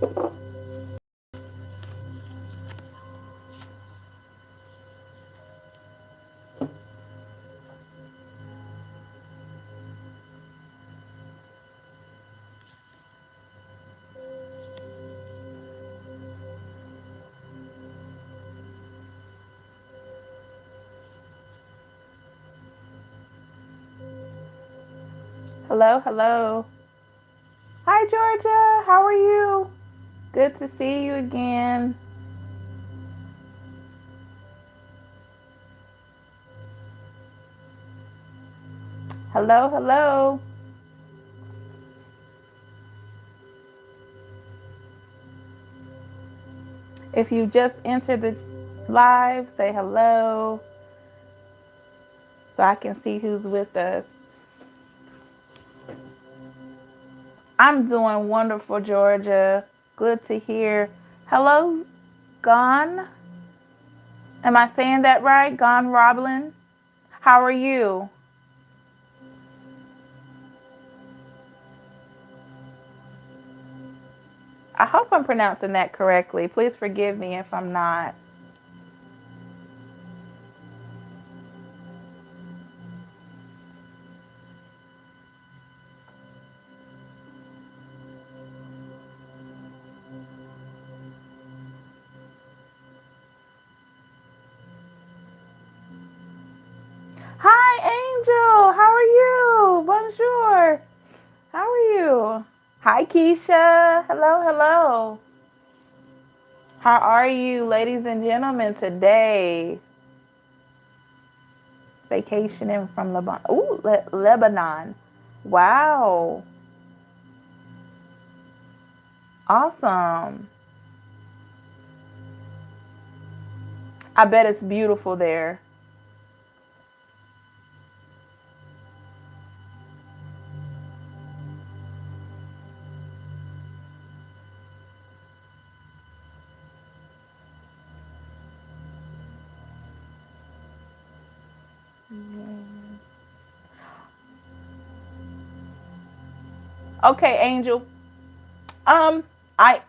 Hello, hello. Hi, Georgia. How are you? Good to see you again. Hello, hello. If you just entered the live, say hello so I can see who's with us. I'm doing wonderful, Georgia. Good to hear. Hello, Gon. Am I saying that right? Gon Roblin. How are you? I hope I'm pronouncing that correctly. Please forgive me if I'm not. Hi, Angel. How are you? Bonjour. How are you? Hi, Keisha. Hello, hello. How are you, ladies and gentlemen, today? Vacationing from Lebanon. Ooh, Lebanon. Wow. Awesome. I bet it's beautiful there. Okay, Angel. Um, I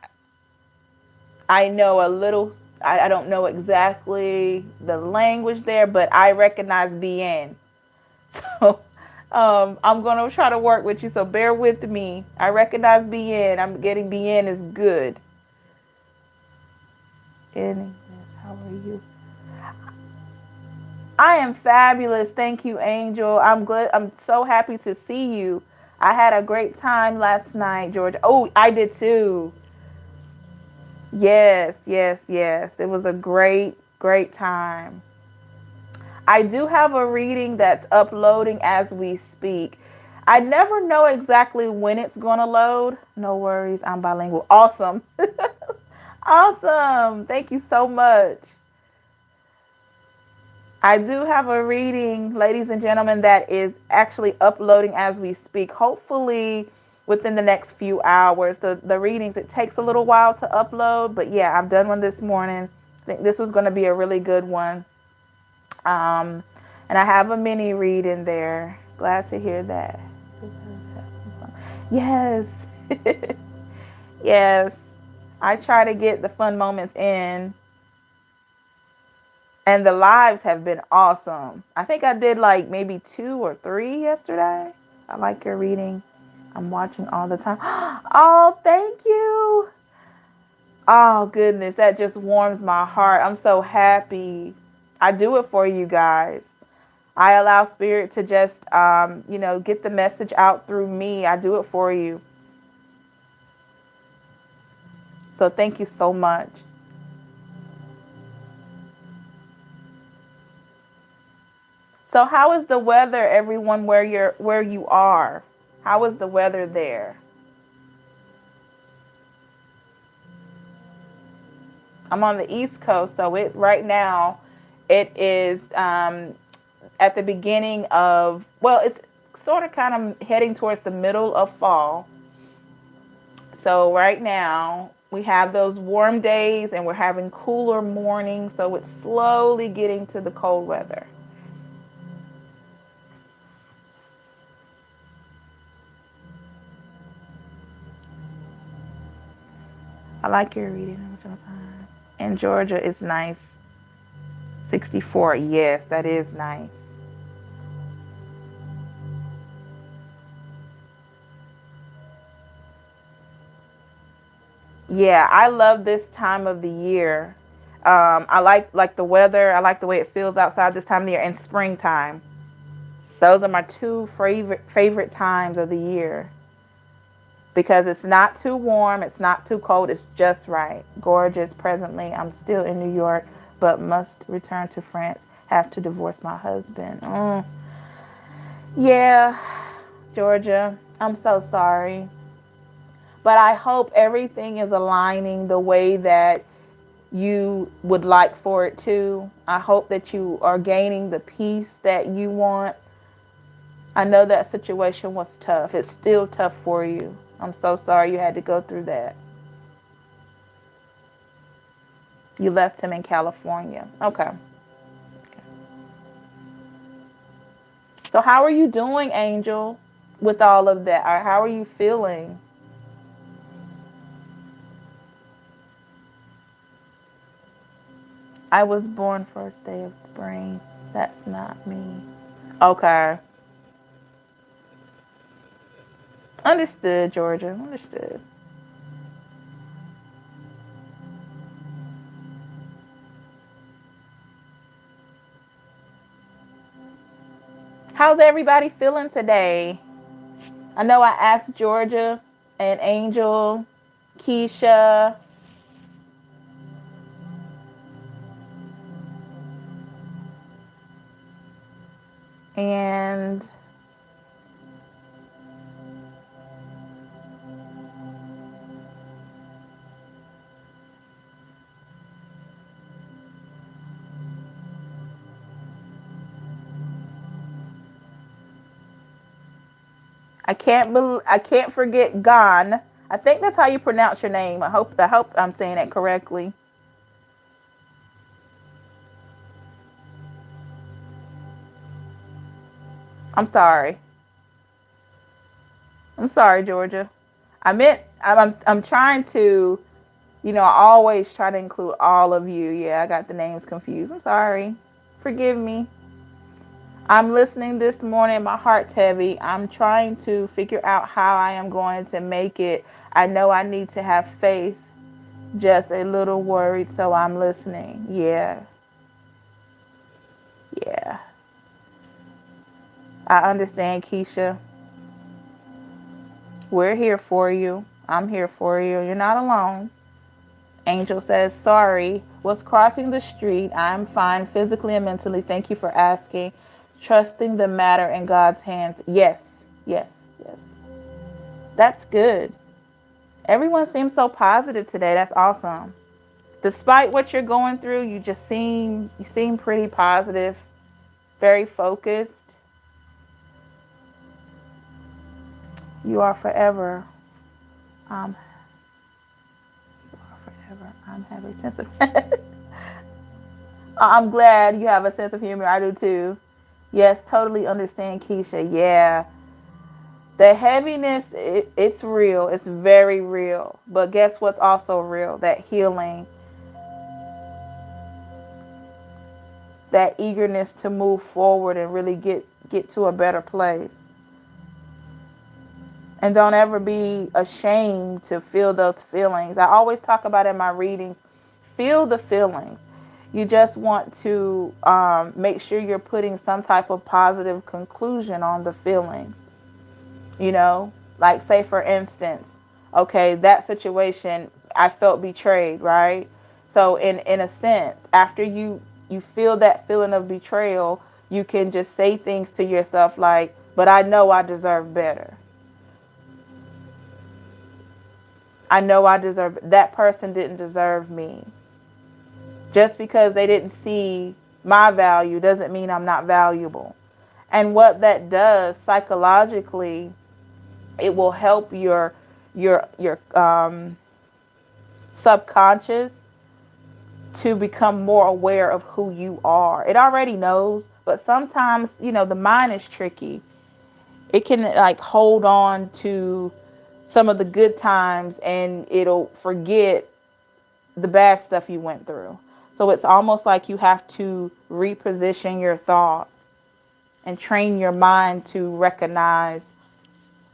I know a little. I don't know exactly the language there, but I recognize bien. So, I'm gonna try to work with you. So bear with me. I recognize bien. I'm getting bien is good. And how are you? I am fabulous. Thank you, Angel. I'm good. I'm so happy to see you. I had a great time last night, George. Oh, I did too. Yes, yes, yes. It was a great, great time. I do have a reading that's uploading as we speak. I never know exactly when it's going to load. No worries. I'm bilingual. Awesome. Awesome. Thank you so much. I do have a reading, ladies and gentlemen, that is actually uploading as we speak. Hopefully, within the next few hours. The readings, it takes a little while to upload, but yeah, I've done one this morning. I think this was going to be a really good one. Um, and I have a mini read in there. Glad to hear that. Yes. Yes. I try to get the fun moments in. And the lives have been awesome. I think I did like maybe two or three yesterday. I like your reading. I'm watching all the time. Oh, thank you. Oh, goodness. That just warms my heart. I'm so happy. I do it for you guys. I allow spirit to just, get the message out through me. I do it for you. So thank you so much. So how is the weather, everyone, where you are? How is the weather there? I'm on the East Coast, so it right now it is at the beginning of it's sort of kind of heading towards the middle of fall. So right now we have those warm days and we're having cooler mornings, so it's slowly getting to the cold weather. I like your reading. And Georgia is nice. 64. Yes, that is nice. Yeah, I love this time of the year. I like the weather. I like the way it feels outside this time of the year, and springtime. Those are my two favorite times of the year because it's not too warm, it's not too cold, it's just right. Gorgeous. Presently, I'm still in New York, but must return to France. Have to divorce my husband. Yeah, Georgia, I'm so sorry. But I hope everything is aligning the way that you would like for it to. I hope that you are gaining the peace that you want. I know that situation was tough. It's still tough for you. I'm so sorry you had to go through that. You left him in California. Okay. So, how are you doing, Angel, with all of that? Or how are you feeling? I was born first day of spring. That's not me. Okay. Understood, Georgia. Understood. How's everybody feeling today? I know I asked Georgia and Angel, Keisha, and I can't forget Gan. I think that's how you pronounce your name. I hope I'm saying it correctly. I'm sorry. I'm sorry, Georgia. I'm trying to, I always try to include all of you. Yeah, I got the names confused. I'm sorry. Forgive me. I'm listening this morning. My heart's heavy. I'm trying to figure out how I am going to make it. I know I need to have faith. Just a little worried, so I'm listening. Yeah. Yeah. I understand, Keisha. We're here for you. I'm here for you. You're not alone. Angel says, sorry, was crossing the street. I'm fine physically and mentally. Thank you for asking. Trusting the matter in God's hands. Yes, yes, yes. That's good. Everyone seems so positive today. That's awesome. Despite what you're going through, you seem pretty positive, very focused. You are forever. Um, you are forever. I'm having a sense of. I'm glad you have a sense of humor. I do too. Yes, totally understand, Keisha. Yeah, the heaviness, it's real. It's very real. But guess what's also real? That healing, that eagerness to move forward and really get to a better place. And don't ever be ashamed to feel those feelings. I always talk about in my readings, feel the feelings. You just want to make sure you're putting some type of positive conclusion on the feelings. Like say for instance, okay, that situation, I felt betrayed, right? So in a sense, after you feel that feeling of betrayal, you can just say things to yourself like, but I know I deserve better. I know I deserve, that person didn't deserve me. Just because they didn't see my value doesn't mean I'm not valuable. And what that does psychologically, it will help your subconscious to become more aware of who you are. It already knows, but sometimes, the mind is tricky. It can like hold on to some of the good times and it'll forget the bad stuff you went through. So it's almost like you have to reposition your thoughts and train your mind to recognize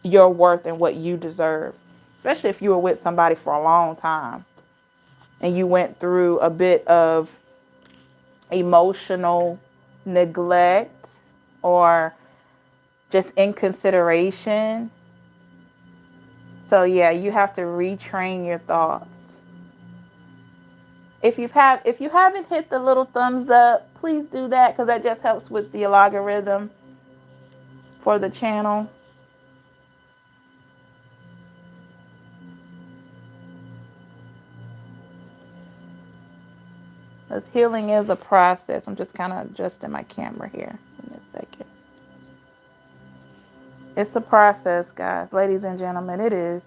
your worth and what you deserve, especially if you were with somebody for a long time and you went through a bit of emotional neglect or just inconsideration. So yeah, you have to retrain your thoughts. If you haven't hit the little thumbs up, please do that because that just helps with the algorithm for the channel. Because healing is a process. I'm just kind of adjusting my camera here in a second. It's a process, guys, ladies and gentlemen, it is.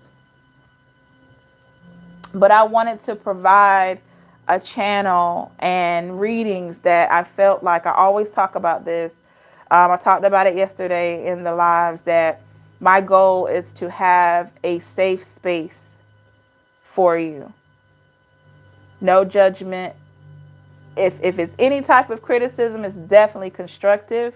But I wanted to provide a channel and readings that I felt like I always talk about this. I talked about it yesterday in the lives that my goal is to have a safe space for you. No judgment. If it's any type of criticism, it's definitely constructive,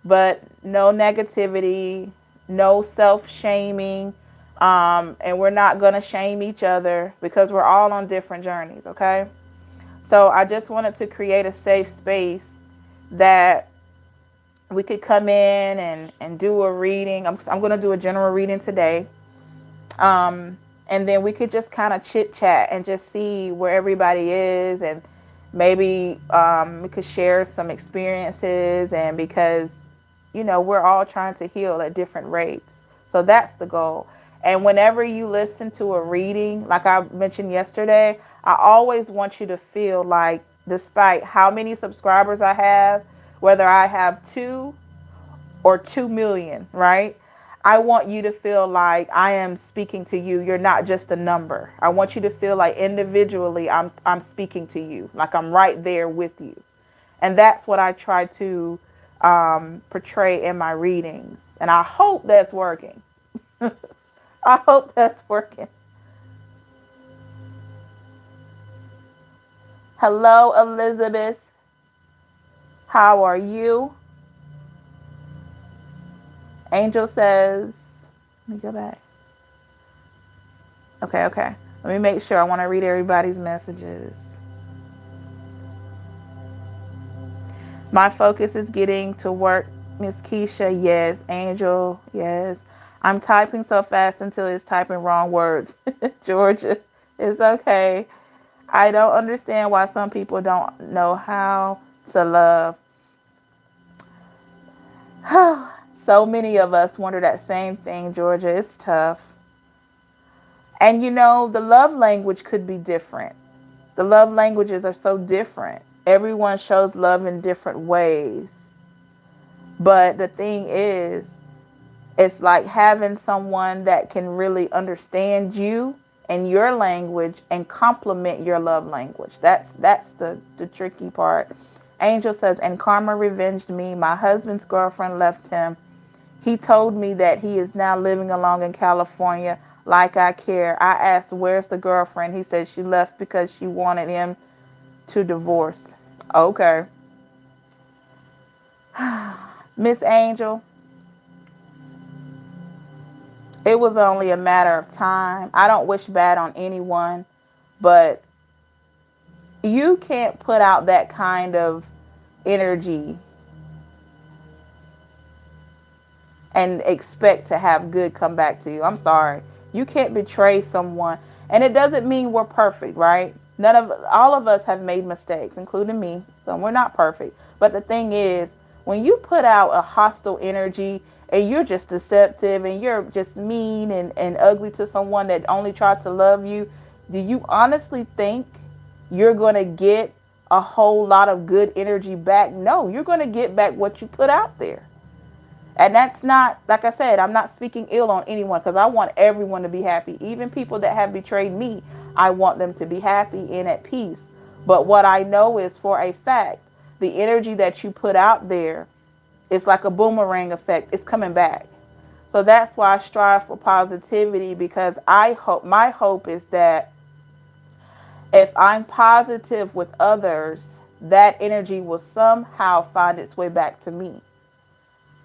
but no negativity, no self-shaming. And we're not going to shame each other because we're all on different journeys, okay? So I just wanted to create a safe space that we could come in and do a reading. I'm going to do a general reading today. And then we could just kind of chit chat and just see where everybody is. And maybe we could share some experiences. And because, we're all trying to heal at different rates. So that's the goal. And whenever you listen to a reading, like I mentioned yesterday, I always want you to feel like despite how many subscribers I have, whether I have 2 or 2 million, right? I want you to feel like I am speaking to you. You're not just a number. I want you to feel like individually I'm speaking to you, like I'm right there with you. And that's what I try to portray in my readings. And I hope that's working. I hope that's working. Hello, Elizabeth. How are you? Angel says, let me go back. Okay. Let me make sure. I want to read everybody's messages. My focus is getting to work, Miss Keisha. Yes. Angel. Yes. I'm typing so fast until it's typing wrong words. Georgia, it's okay. I don't understand why some people don't know how to love. So many of us wonder that same thing, Georgia. It's tough. And the love language could be different. The love languages are so different. Everyone shows love in different ways. But the thing is, it's like having someone that can really understand you and your language and complement your love language. That's the tricky part. Angel says, and karma revenged me. My husband's girlfriend left him. He told me that he is now living alone in California. Like I care. I asked, where's the girlfriend? He said she left because she wanted him to divorce. Okay. Miss Angel, it was only a matter of time. I don't wish bad on anyone, but you can't put out that kind of energy and expect to have good come back to you. I'm sorry. You can't betray someone. And it doesn't mean we're perfect, right? All of us have made mistakes, including me. So we're not perfect. But the thing is, when you put out a hostile energy and you're just deceptive and you're just mean and ugly to someone that only tried to love you, do you honestly think you're going to get a whole lot of good energy back? No, you're going to get back what you put out there. And that's not, like I said, I'm not speaking ill on anyone because I want everyone to be happy. Even people that have betrayed me, I want them to be happy and at peace. But what I know is for a fact, the energy that you put out there, it's like a boomerang effect. It's coming back. So that's why I strive for positivity, because my hope is that If I'm positive with others, that energy will somehow find its way back to me.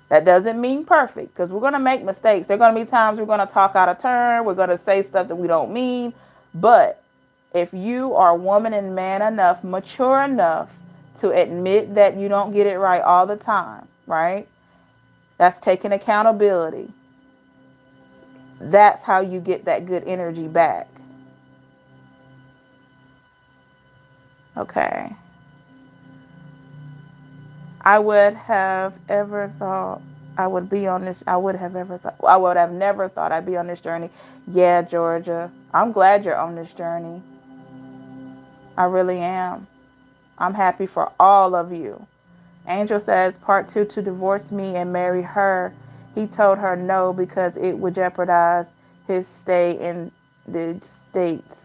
That doesn't mean perfect, because we're going to make mistakes. There are going to be times we're going to talk out of turn. We're going to say stuff that we don't mean. But if you are woman and man enough, mature enough to admit that you don't get it right all the time, right? That's taking accountability. That's how you get that good energy back. Okay. I would have ever thought I would be on this. I would have ever thought. I would have never thought I'd be on this journey. Yeah, Georgia. I'm glad you're on this journey. I really am. I'm happy for all of you. Angel says, part two, to divorce me and marry her. He told her no because it would jeopardize his stay in the States.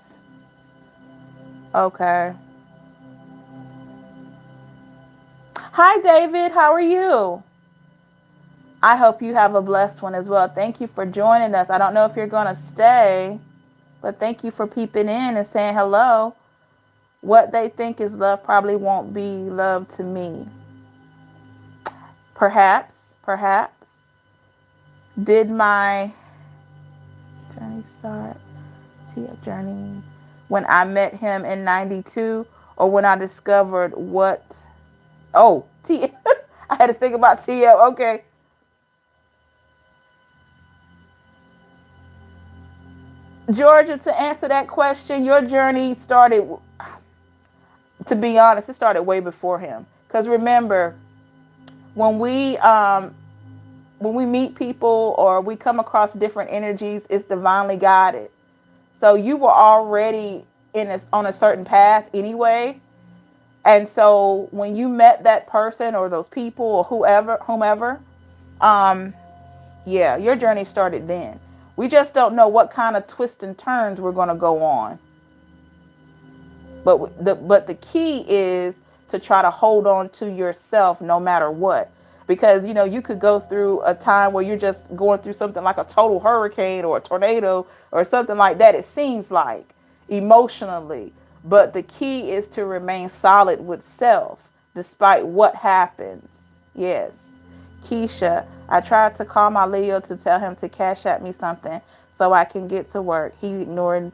Okay. Hi, David. How are you? I hope you have a blessed one as well. Thank you for joining us. I don't know if you're going to stay, but thank you for peeping in and saying hello. What they think is love probably won't be love to me. Perhaps, perhaps. Did my journey start? Tia journey when I met him in 92 or when I discovered what? Oh, Tia. I had to think about Tia. Okay. Georgia, to answer that question, your journey started, to be honest, it started way before him. Because remember, when we meet people or we come across different energies, it's divinely guided. So you were already on a certain path anyway. And so when you met that person or those people or whomever, um, yeah, your journey started then. We just don't know what kind of twists and turns we're going to go on. But the key is to try to hold on to yourself no matter what. Because, you could go through a time where you're just going through something like a total hurricane or a tornado or something like that, it seems like, emotionally. But the key is to remain solid with self despite what happens. Yes. Keisha, I tried to call my Leo to tell him to cash at me something so I can get to work. He ignored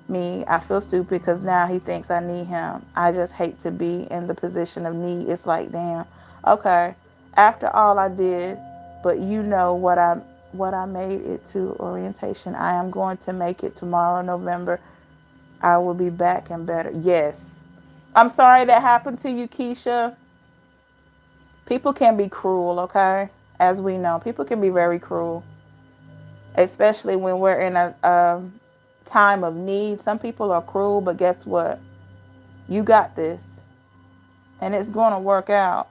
me. I feel stupid because now he thinks I need him. I just hate to be in the position of need. It's like, damn. Okay. After all I did, but you know what I made it to orientation. I am going to make it tomorrow, November. I will be back and better. Yes. I'm sorry that happened to you, Keisha. People can be cruel, okay? As we know, people can be very cruel, especially when we're in a time of need. Some people are cruel, but guess what? You got this, and it's going to work out.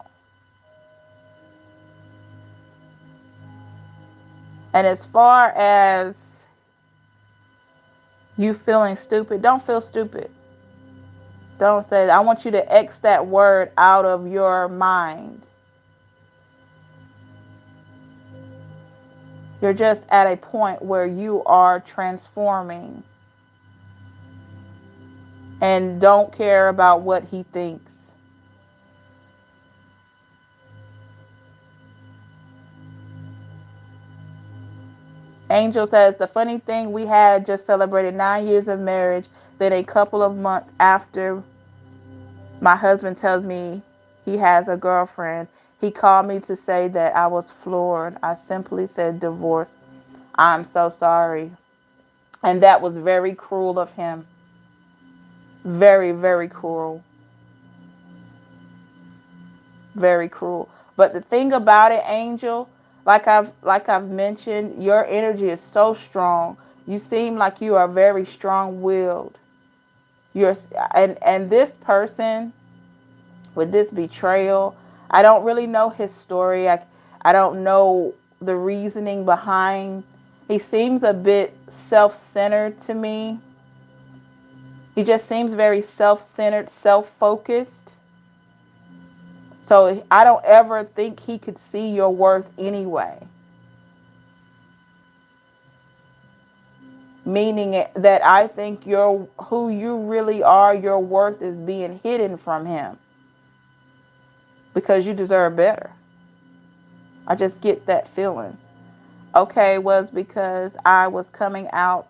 And as far as you feeling stupid, don't feel stupid. Don't say that. I want you to X that word out of your mind. You're just at a point where you are transforming and don't care about what he thinks. Angel says, the funny thing, we had just celebrated 9 years of marriage. Then a couple of months after, my husband tells me he has a girlfriend. He called me to say that I was floored. I simply said divorce. I'm so sorry. And that was very cruel of him. Very, very cruel. Very cruel. But the thing about it, Angel, like I've mentioned, your energy is so strong. You seem like you are very strong-willed. You're and this person with this betrayal, I don't really know his story. I don't know the reasoning behind. He seems a bit self-centered to me. He just seems very self-centered, self-focused. So I don't ever think he could see your worth anyway. meaning that I think who you really are, your worth is being hidden from him because you deserve better. I just get that feeling. Okay, was because I was coming out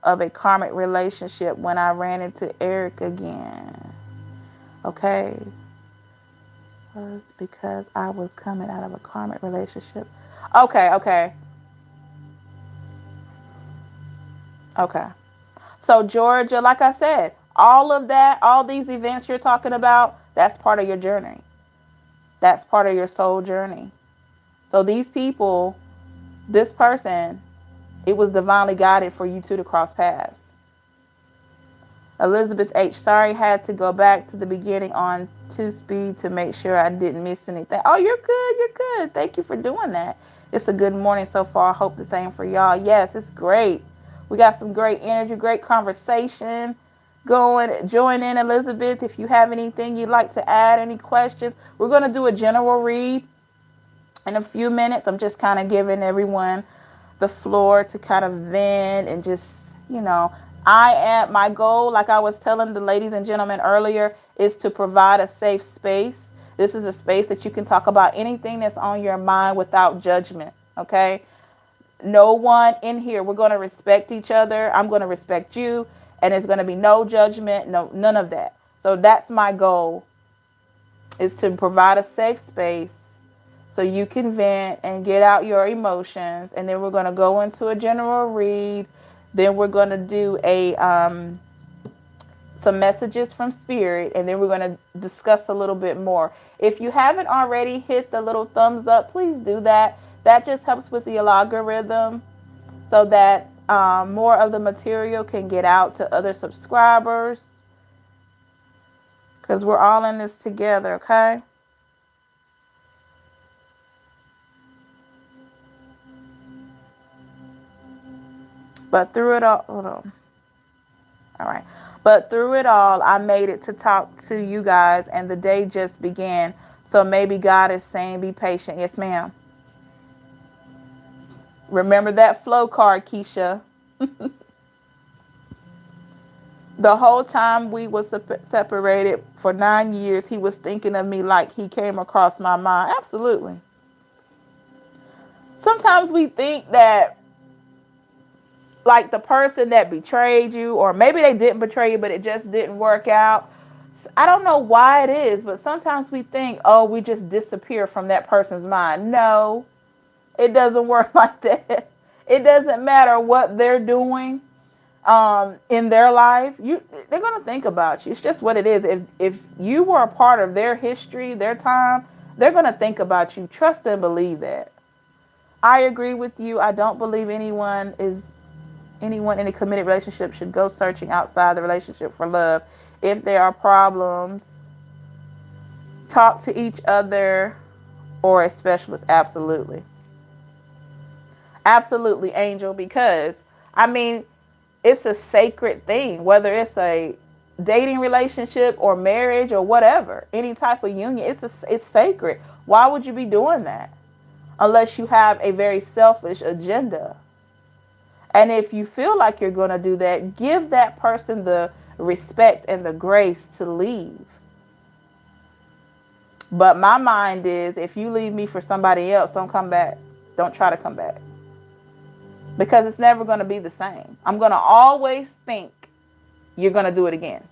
of a karmic relationship when I ran into Eric again. Okay, was because I was coming out of a karmic relationship. Okay, okay, okay. So, Georgia, like I said, all of that, all these events you're talking about, that's part of your journey. That's part of your soul journey. So, these people, this person, it was divinely guided for you two to cross paths. Elizabeth H. Sorry, had to go back to the beginning on 2 speed to make sure I didn't miss anything. Oh, you're good. You're good. Thank you for doing that. It's a good morning so far. I hope the same for y'all. Yes, it's great. We got some great energy, great conversation going. Join in, Elizabeth, if you have anything you'd like to add, any questions. We're going to do a general read in a few minutes. I'm just kind of giving everyone the floor to kind of vent and just, you know, my goal, like I was telling the ladies and gentlemen earlier, is to provide a safe space. This is a space that you can talk about anything that's on your mind without judgment. Okay. No one in here, we're going to respect each other. I'm going to respect you, and there's going to be no judgment, no, none of that. So that's my goal, is to provide a safe space so you can vent and get out your emotions. And then we're going to go into a general read. Then we're going to do some messages from spirit, and then we're going to discuss a little bit more. If you haven't already hit the little thumbs up, please do that. That just helps with the algorithm so that more of the material can get out to other subscribers, because we're all in this together, okay? But through it all, hold on. All right. But through it all, I made it to talk to you guys, and the day just began. So maybe God is saying, be patient. Yes, ma'am. Remember that flow card, Keisha. The whole time we was separated for 9 years, he was thinking of me like he came across my mind. Absolutely. Sometimes we think that, like, the person that betrayed you, or maybe they didn't betray you, but it just didn't work out. I don't know why it is, but sometimes we think, oh, we just disappear from that person's mind. No, it doesn't work like that. It doesn't matter what they're doing in their life. They're going to think about you. It's just what it is. If you were a part of their history, their time, they're going to think about you. Trust and believe that. I agree with you. I don't believe anyone in a committed relationship should go searching outside the relationship for love. If there are problems, talk to each other or a specialist. Absolutely. Absolutely, Angel, because, I mean, it's a sacred thing, whether it's a dating relationship or marriage or whatever, any type of union, it's sacred. Why would you be doing that unless you have a very selfish agenda? And if you feel like you're going to do that, give that person the respect and the grace to leave. But my mind is, if you leave me for somebody else, don't come back. Don't try to come back. Because it's never going to be the same. I'm going to always think you're going to do it again.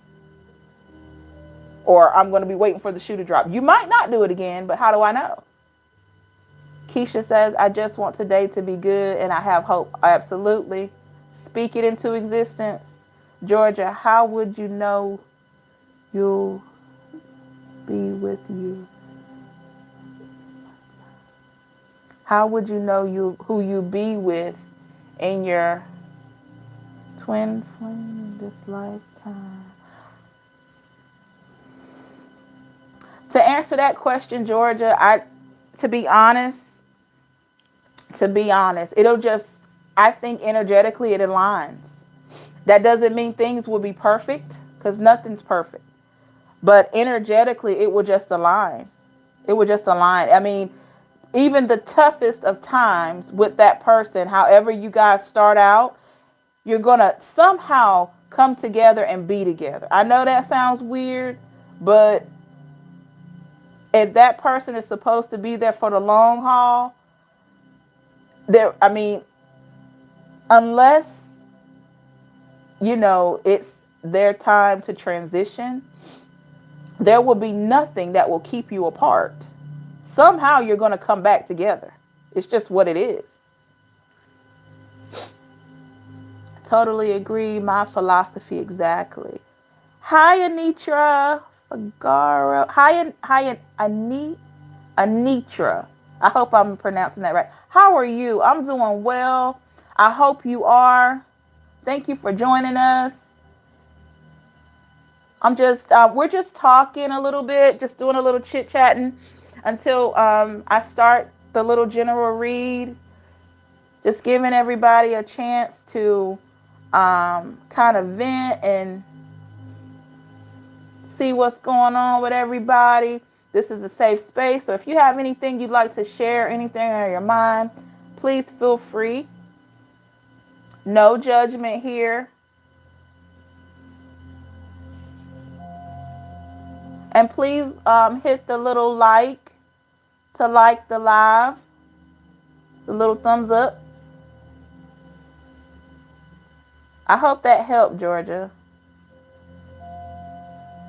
Or I'm going to be waiting for the shoe to drop. You might not do it again, but how do I know? Keisha says, I just want today to be good and I have hope. Absolutely. Speak it into existence. Georgia, how would you know you'll be with you? How would you know who you be with in your twin flame in this lifetime? To answer that question, Georgia, to be honest, it'll just, I think energetically it aligns. That doesn't mean things will be perfect, because nothing's perfect. But energetically, it will just align. It will just align. I mean, even the toughest of times with that person, however you guys start out, you're going to somehow come together and be together. I know that sounds weird, but if that person is supposed to be there for the long haul, I mean, unless, it's their time to transition, there will be nothing that will keep you apart. Somehow you're going to come back together. It's just what it is. Totally agree. My philosophy exactly. Hi, Anitra Fagaro. Hi, Anitra. I hope I'm pronouncing that right. How are you? I'm doing well. I hope you are. Thank you for joining us. We're just talking a little bit, just doing a little chit chatting until I start the little general read. Just giving everybody a chance to kind of vent and see what's going on with everybody. This is a safe space. So if you have anything you'd like to share, anything on your mind, please feel free. No judgment here. And please hit the little like to like the live, the little thumbs up. I hope that helped, Georgia.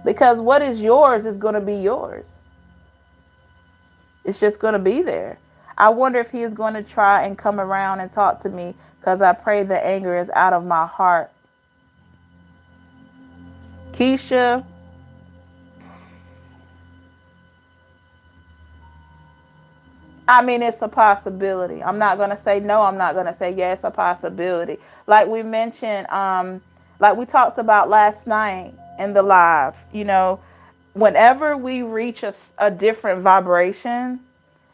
Because what is yours is going to be yours. It's just going to be there. I wonder if he is going to try and come around and talk to me, because I pray the anger is out of my heart. Keisha. I mean, it's a possibility. I'm not going to say no. I'm not going to say yes, a possibility. Like we mentioned, like we talked about last night in the live, whenever we reach a different vibration,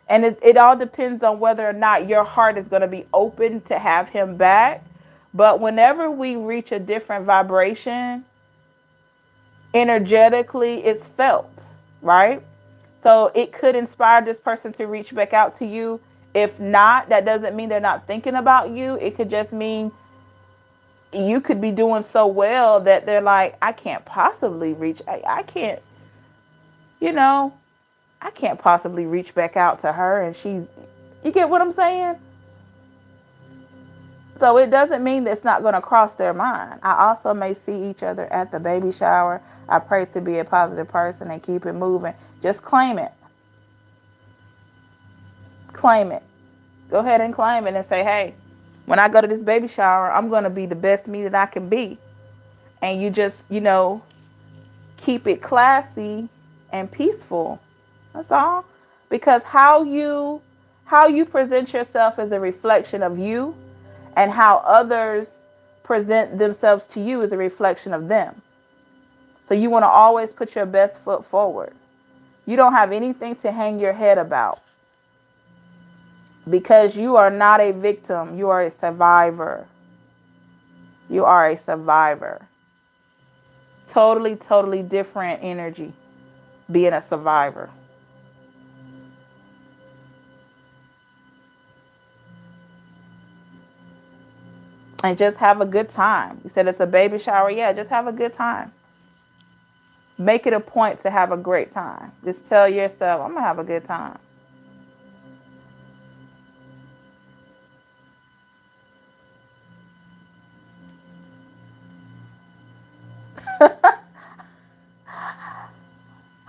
and it all depends on whether or not your heart is going to be open to have him back. But whenever we reach a different vibration, energetically, it's felt, right? So it could inspire this person to reach back out to you. If not, that doesn't mean they're not thinking about you. It could just mean you could be doing so well that they're like, I can't possibly reach. I can't, I can't possibly reach back out to her. And you get what I'm saying? So it doesn't mean that it's not going to cross their mind. I also may see each other at the baby shower. I pray to be a positive person and keep it moving. Just claim it. Claim it. Go ahead and claim it and say, hey, when I go to this baby shower, I'm going to be the best me that I can be. And you just, keep it classy and peaceful. That's all. Because how you present yourself is a reflection of you, and how others present themselves to you is a reflection of them. So you want to always put your best foot forward. You don't have anything to hang your head about, because you are not a victim. You are a survivor. You are a survivor. Totally, totally different energy being a survivor. And just have a good time. You said it's a baby shower. Yeah, just have a good time. Make it a point to have a great time. Just tell yourself, I'm going to have a good time.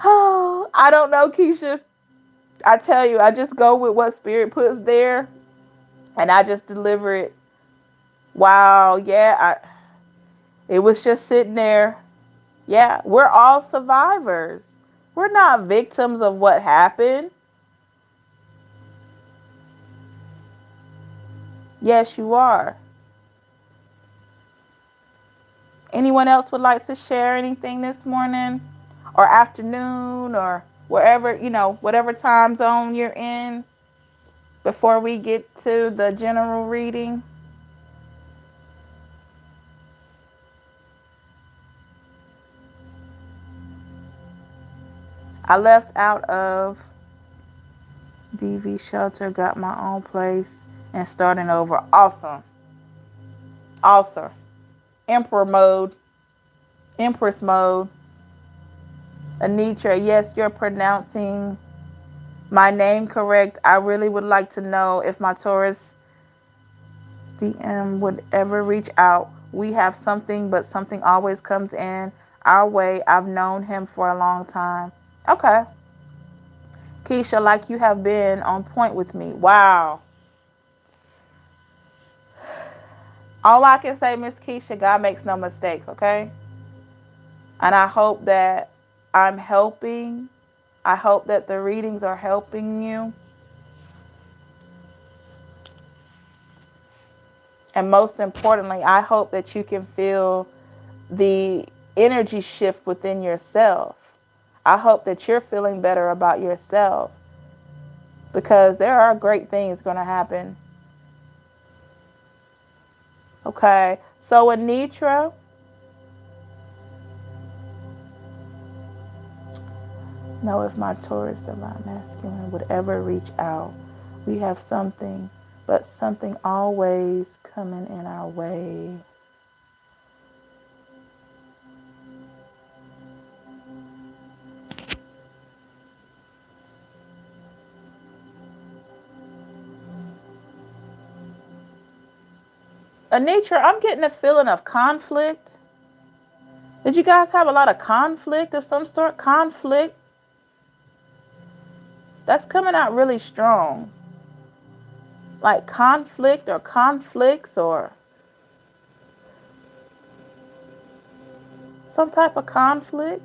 Oh, I don't know, Keisha. I tell you, I just go with what Spirit puts there, and I just deliver it. Wow, yeah, it was just sitting there. Yeah, we're all survivors. We're not victims of what happened. Yes, you are. Anyone else would like to share anything this morning or afternoon or wherever, whatever time zone you're in before we get to the general reading? I left out of DV shelter, got my own place, and starting over. Awesome. Also, Emperor mode, Empress mode. Anitra, yes, you're pronouncing my name correct. I really would like to know if my Taurus DM would ever reach out. We have something, but something always comes in our way. I've known him for a long time. Okay. Keisha, like you have been on point with me. Wow. All I can say, Miss Keisha, God makes no mistakes, okay? And I hope that I'm helping. I hope that the readings are helping you. And most importantly, I hope that you can feel the energy shift within yourself. I hope that you're feeling better about yourself, because there are great things going to happen. Okay. So, Anitra, know if my Taurus divine masculine would ever reach out. We have something, but something always coming in our way. Anitra, I'm getting a feeling of conflict. Did you guys have a lot of conflict of some sort? Conflict? That's coming out really strong. Like conflict or conflicts or some type of conflict.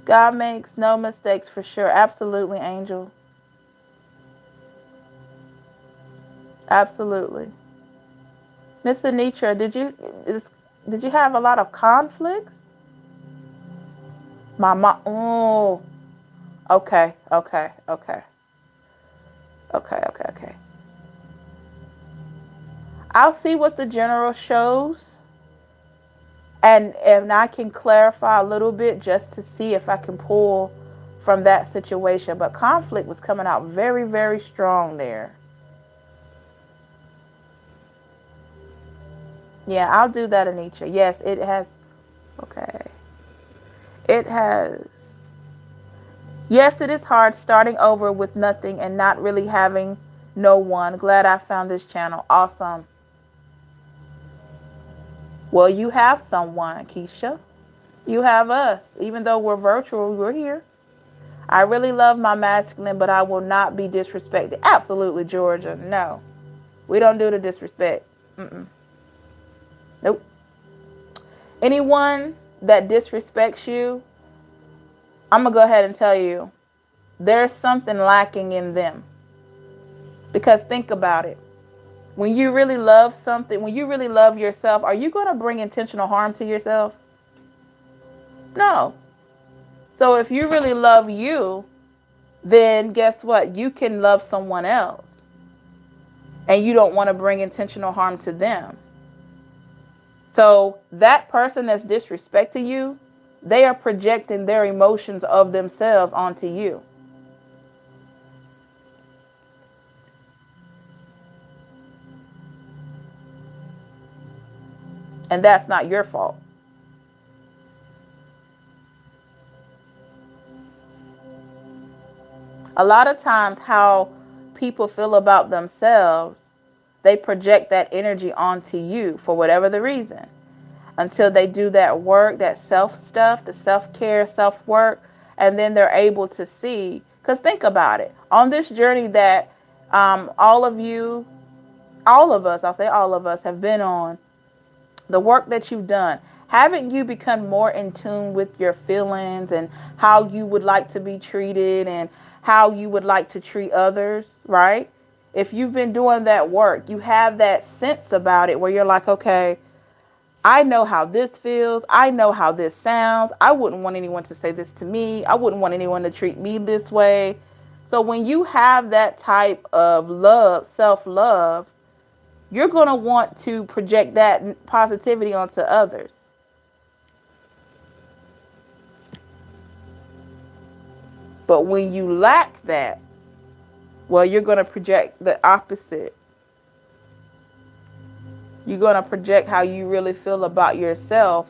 God makes no mistakes for sure. Absolutely, Angel. Absolutely. Miss Anitra, did you have a lot of conflicts? My mom. Oh, okay, okay, okay, okay, okay, okay. I'll see what the general shows, and I can clarify a little bit just to see if I can pull from that situation. But conflict was coming out very, very strong there. Yeah, I'll do that, Anitra. Yes, it has. Okay. It has. Yes, it is hard starting over with nothing and not really having no one. Glad I found this channel. Awesome. Well, you have someone, Keisha. You have us. Even though we're virtual, we're here. I really love my masculine, but I will not be disrespected. Absolutely, Georgia. No. We don't do the disrespect. Mm-mm. Nope. Anyone that disrespects you, I'm going to go ahead and tell you, there's something lacking in them. Because think about it. When you really love something, when you really love yourself, are you going to bring intentional harm to yourself? No. So if you really love you, then guess what? You can love someone else. And you don't want to bring intentional harm to them. So that person that's disrespecting you, they are projecting their emotions of themselves onto you. And that's not your fault. A lot of times how people feel about themselves, they project that energy onto you for whatever the reason. Until they do that work, that self stuff, the self-care, self-work, and then they're able to see. Because think about it. On this journey that all of you, all of us, I'll say all of us, have been on, the work that you've done, haven't you become more in tune with your feelings and how you would like to be treated and how you would like to treat others, right? If you've been doing that work, you have that sense about it where you're like, okay, I know how this feels. I know how this sounds. I wouldn't want anyone to say this to me. I wouldn't want anyone to treat me this way. So when you have that type of love, self-love, you're going to want to project that positivity onto others. . But when you lack that, well, you're going to project the opposite. You're going to project how you really feel about yourself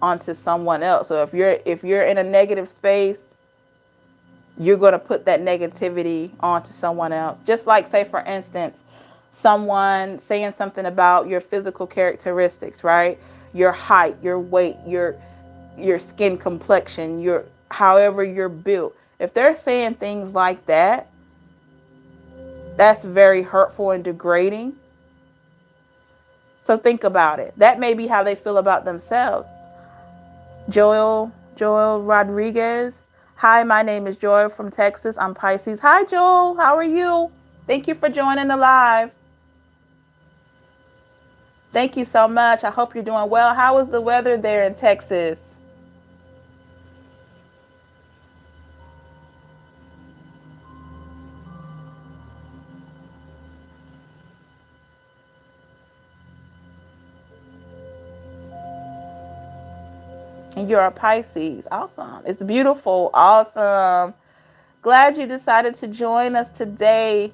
onto someone else. So if you're in a negative space, you're going to put that negativity onto someone else. Just like, say, for instance, someone saying something about your physical characteristics, right? Your height, your weight, your skin complexion, your however you're built. If they're saying things like that, that's very hurtful and degrading. So think about it. That may be how they feel about themselves. Joel Rodriguez. Hi, my name is Joel from Texas. I'm Pisces. Hi, Joel. How are you? Thank you for joining the live. Thank you so much. I hope you're doing well. How is the weather there in Texas? And you're a Pisces. Awesome. It's beautiful. Awesome. Glad you decided to join us today.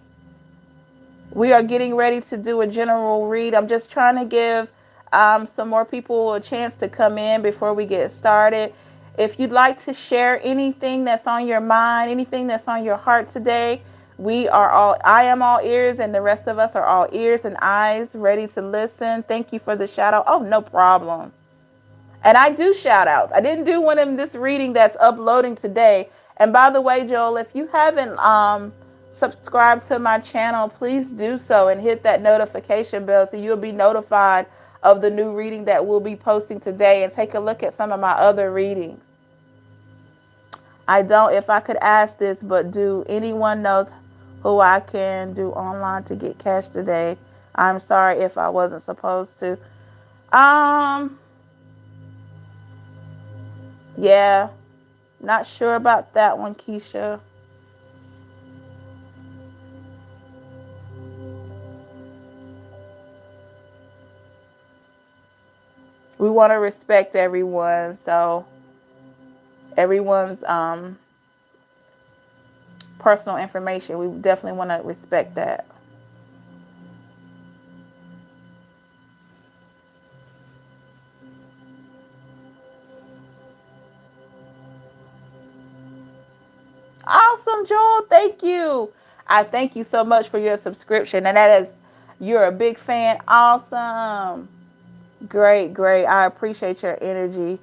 We are getting ready to do a general read. I'm just trying to give some more people a chance to come in before we get started. If you'd like to share anything that's on your mind, anything that's on your heart today, I am all ears, and the rest of us are all ears and eyes ready to listen. Thank you for the shout out. Oh, no problem. And I do shout outs. I didn't do one in this reading that's uploading today. And by the way, Joel, if you haven't subscribed to my channel, please do so and hit that notification bell so you'll be notified of the new reading that we'll be posting today, and take a look at some of my other readings. I don't, if I could ask this, but do anyone knows who I can do online to get cash today? I'm sorry if I wasn't supposed to. Yeah, not sure about that one, Keisha. We want to respect everyone, so everyone's personal information, we definitely want to respect that. Awesome, Joel. Thank you. I thank you so much for your subscription. And that is, you're a big fan. Awesome. Great, great. I appreciate your energy.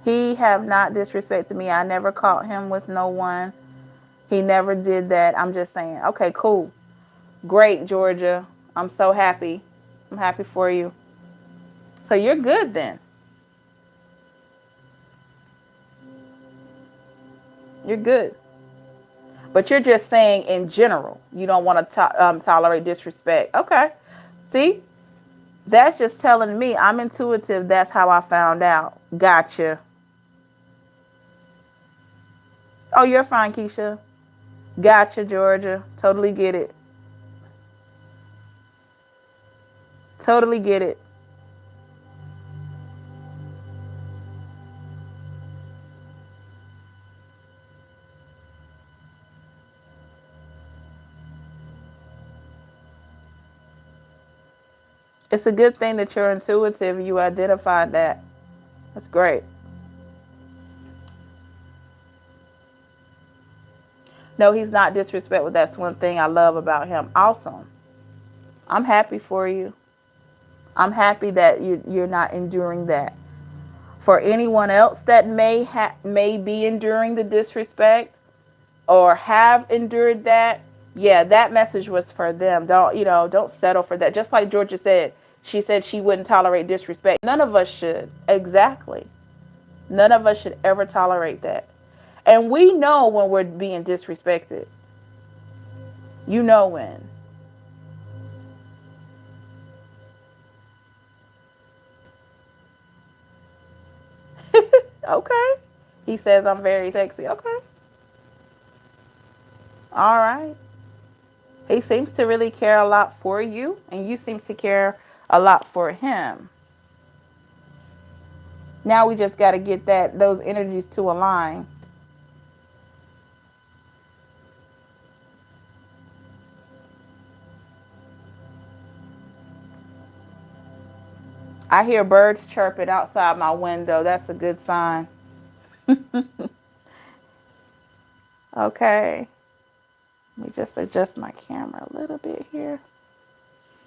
He have not disrespected me. I never caught him with no one. He never did that. I'm just saying. Okay, cool. Great, Georgia. I'm so happy. I'm happy for you. So you're good then. You're good. But you're just saying in general, you don't want to tolerate disrespect. Okay. See? That's just telling me I'm intuitive. That's how I found out. Gotcha. Oh, you're fine, Keisha. Gotcha, Georgia. Totally get it. Totally get it. It's a good thing that you're intuitive. You identified that. That's great. No, he's not disrespectful. That's one thing I love about him. Awesome. I'm happy for you. I'm happy that you're not enduring that. For anyone else that may be enduring the disrespect or have endured that, yeah, that message was for them. Don't settle for that. Just like Georgia said, she said she wouldn't tolerate disrespect. None of us should. Exactly. None of us should ever tolerate that. And we know when we're being disrespected. You know when. Okay. He says I'm very sexy. Okay. All right. He seems to really care a lot for you, and you seem to care a lot for him. Now we just got to get those energies to align. I hear birds chirping outside my window. That's a good sign. Okay. Let me just adjust my camera a little bit here.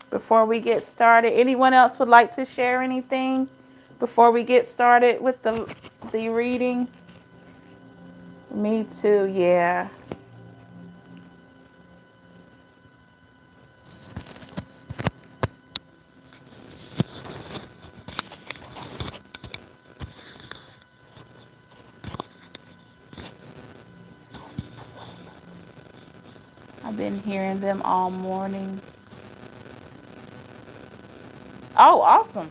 Before we get started, anyone else would like to share anything before we get started with the reading? Me too, yeah. I've been hearing them all morning. Oh, awesome.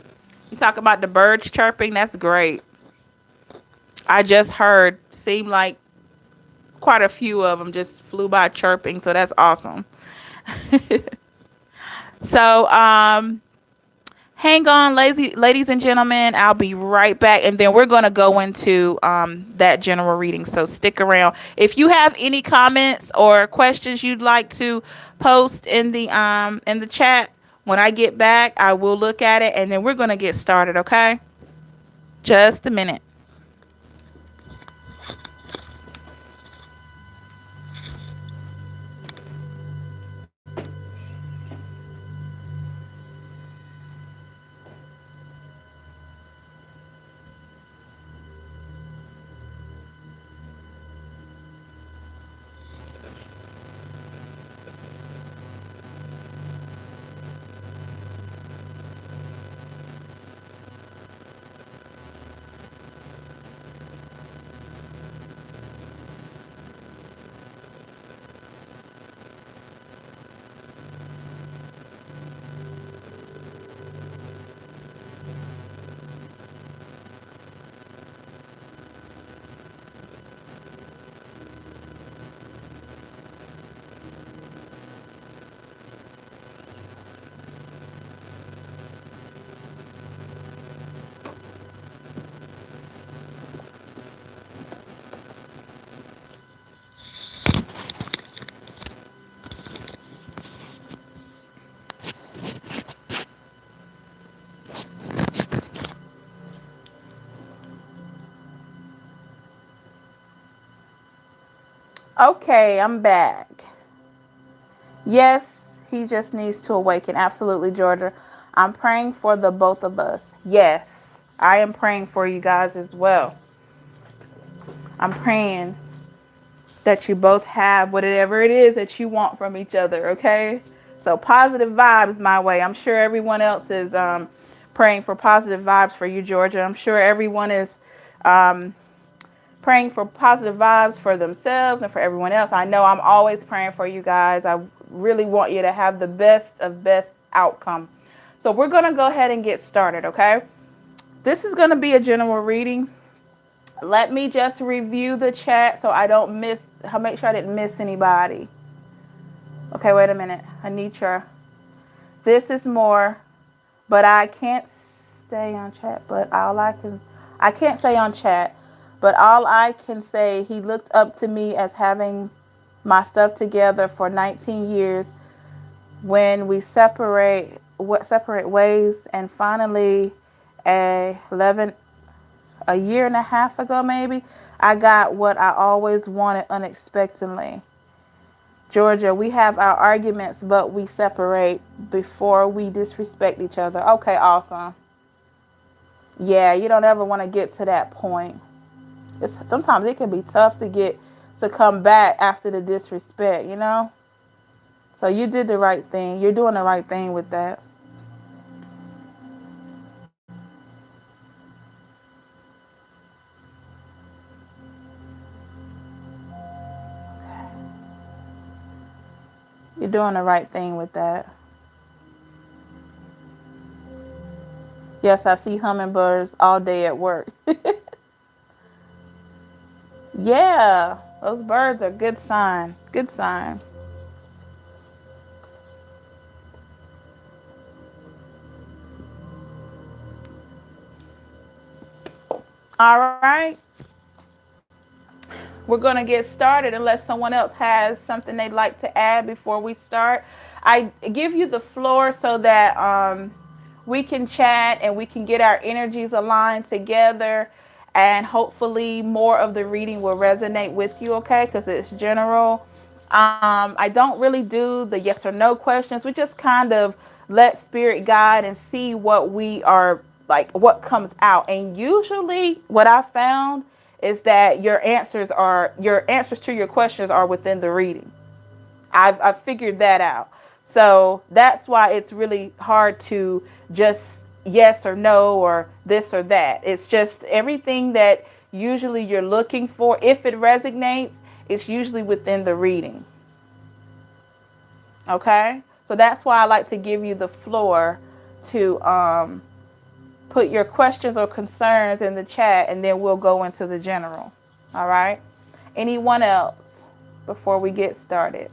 You talk about the birds chirping. That's great. I just heard, seemed like quite a few of them just flew by chirping. So that's awesome. So, hang on, ladies and gentlemen. I'll be right back, and then we're gonna go into that general reading. So stick around. If you have any comments or questions you'd like to post in the chat, when I get back, I will look at it, and then we're gonna get started. Okay? Just a minute. Okay, I'm back. Yes, he just needs to awaken. Absolutely, Georgia. I'm praying for the both of us. Yes, I am praying for you guys as well. I'm praying that you both have whatever it is that you want from each other, okay? So positive vibes my way. I'm sure everyone else is praying for positive vibes for you, Georgia. I'm sure everyone is um, praying for positive vibes for themselves and for everyone else. I know I'm always praying for you guys. I really want you to have the best of best outcome. So we're going to go ahead and get started, okay? This is going to be a general reading. Let me just review the chat so I don't miss, I'll make sure I didn't miss anybody. Okay, wait a minute. Anitra, this is more, but I can't stay on chat, but I can't say on chat, but all I can say, he looked up to me as having my stuff together for 19 years. When we separate ways, and finally, a year and a half ago, maybe, I got what I always wanted unexpectedly. Georgia, we have our arguments, but we separate before we disrespect each other. Okay, awesome. Yeah, you don't ever want to get to that point. Sometimes it can be tough to come back after the disrespect, you know? So you did the right thing. You're doing the right thing with that. You're doing the right thing with that. Yes, I see hummingbirds all day at work. Yeah, those birds are good sign. Good sign. All right. We're going to get started unless someone else has something they'd like to add before we start. I give you the floor so that we can chat and we can get our energies aligned together. And hopefully, more of the reading will resonate with you, okay? Because it's general. I don't really do the yes or no questions. We just kind of let spirit guide and see what we are like, what comes out. And usually, what I found is that your answers to your questions are within the reading. I've figured that out. So that's why it's really hard to just yes or no or this or that. It's just everything that usually you're looking for. If it resonates, it's usually within the reading. Okay? So that's why I like to give you the floor to put your questions or concerns in the chat, and then we'll go into the general. All right? Anyone else before we get started?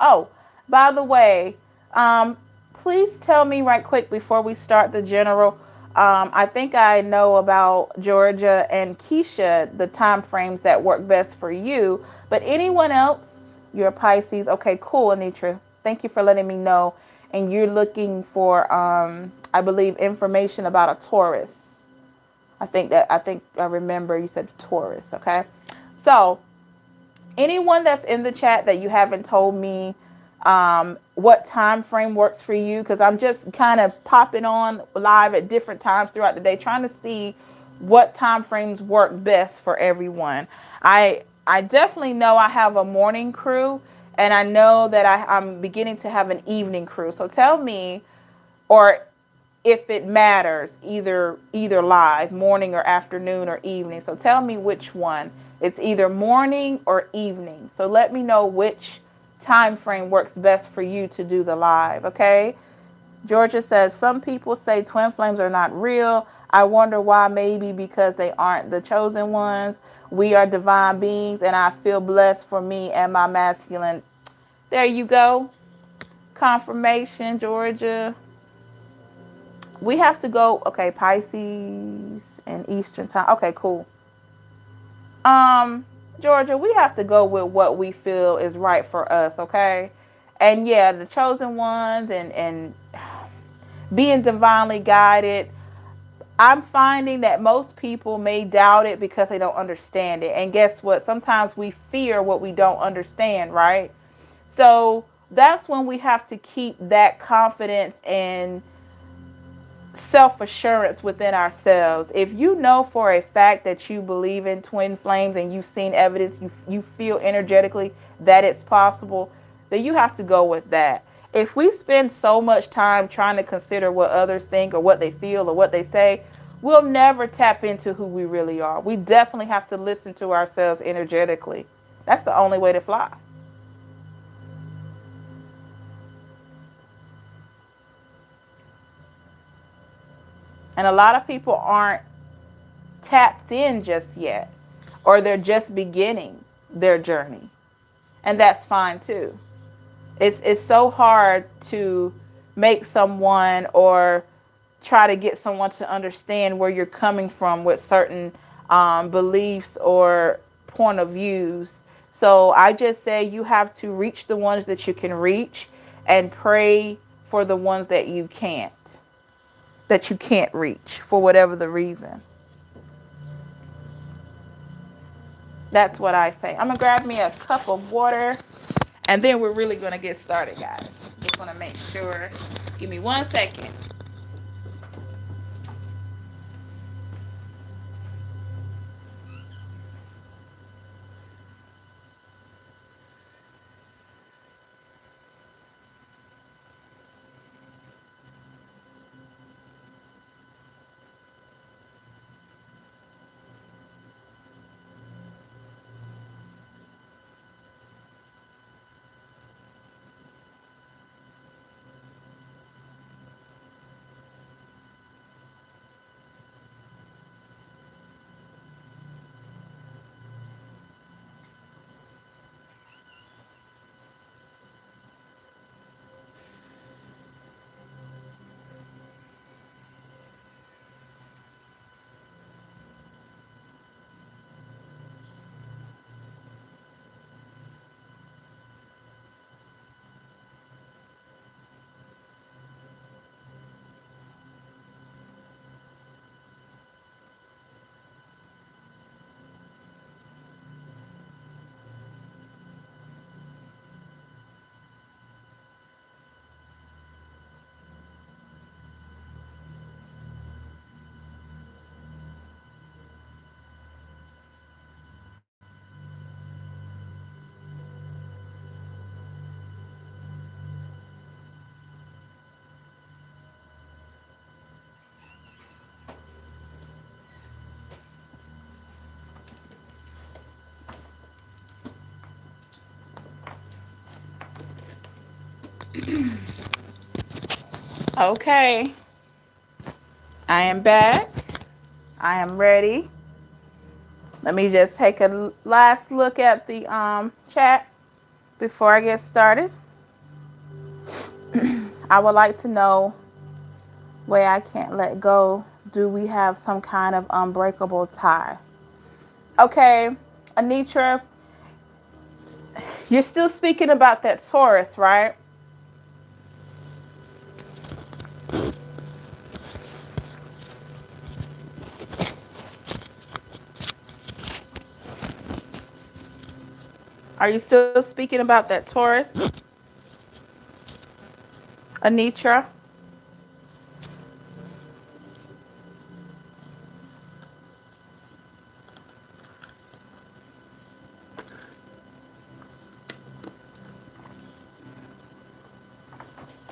Oh, by the way, um, please tell me right quick before we start the general. I think I know about Georgia and Keisha, the time frames that work best for you. But anyone else, you're a Pisces. Okay, cool, Anitra. Thank you for letting me know. And you're looking for, I believe, information about a Taurus. I remember you said Taurus. Okay, so anyone that's in the chat that you haven't told me what time frame works for you, because I'm just kind of popping on live at different times throughout the day trying to see what time frames work best for everyone. I definitely know I have a morning crew, and I know that I'm beginning to have an evening crew. So tell me, or if it matters, either live morning or afternoon or evening. So tell me which one. It's either morning or evening. So let me know which time frame works best for you to do the live. Okay? Georgia says some people say twin flames are not real. I wonder why. Maybe because they aren't the chosen ones. We are divine beings, and I feel blessed for me and my masculine. There you go. Confirmation, Georgia. We have to go. Okay, Pisces and Eastern time. Okay, cool. Um, Georgia, we have to go with what we feel is right for us. Okay, and yeah, the chosen ones and being divinely guided. I'm finding that most people may doubt it because they don't understand it. And guess what? Sometimes we fear what we don't understand, right? So that's when we have to keep that confidence and self-assurance within ourselves. If you know for a fact that you believe in twin flames and you've seen evidence, you feel energetically that it's possible, then you have to go with that. If we spend so much time trying to consider what others think or what they feel or what they say, we'll never tap into who we really are. We definitely have to listen to ourselves energetically. That's the only way to fly. And a lot of people aren't tapped in just yet, or they're just beginning their journey. And that's fine too. It's so hard to make someone or try to get someone to understand where you're coming from with certain beliefs or point of views. So I just say you have to reach the ones that you can reach and pray for the ones that you can't reach for whatever the reason. That's what I say. I'm going to grab me a cup of water, and then we're really going to get started, guys. Just want to make sure. Give me 1 second. Okay, I am back. I am ready. Let me just take a last look at the chat before I get started. I would like to know way I can't let go. Do we have some kind of unbreakable tie? Okay, Anitra, you're still speaking about that Taurus, right? Are you still speaking about that Taurus, Anitra?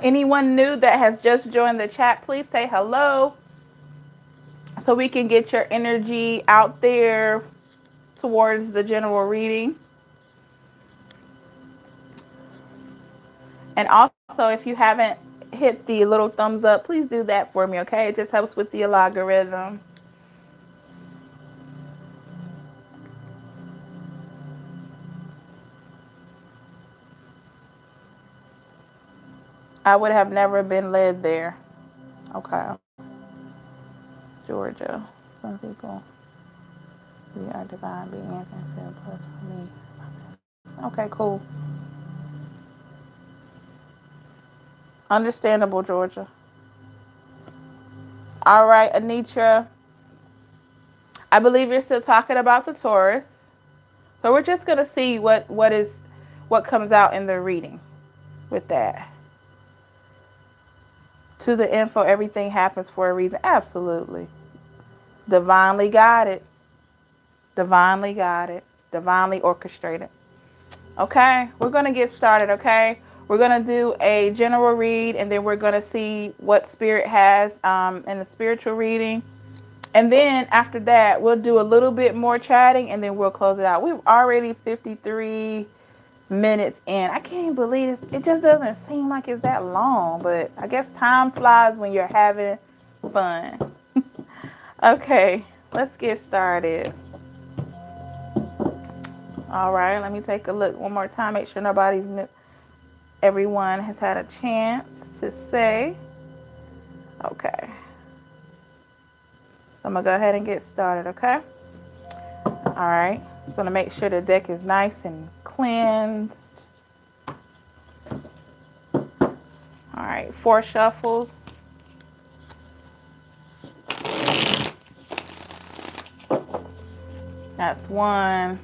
Anyone new that has just joined the chat, please say hello so we can get your energy out there towards the general reading. And also, if you haven't hit the little thumbs up, please do that for me, okay? It just helps with the algorithm. I would have never been led there. Okay. Georgia. Some people, we are divine beings and feel plus for me. Okay, cool. Understandable, Georgia. All right, Anitra. I believe you're still talking about the Taurus. So we're just gonna see what comes out in the reading with that. To the info, everything happens for a reason. Absolutely. Divinely guided. Divinely guided. Divinely orchestrated. Okay, we're gonna get started, okay? We're gonna do a general read and then we're gonna see what spirit has in the spiritual reading. And then after that, we'll do a little bit more chatting and then we'll close it out. We've already 53 minutes in. I can't believe this. It just doesn't seem like it's that long, but I guess time flies when you're having fun. Okay, let's get started. All right, let me take a look one more time. Make sure everyone has had a chance to say. Okay. So I'm gonna go ahead and get started, okay? All right. So to make sure the deck is nice and cleansed. All right, 4 shuffles. That's 1.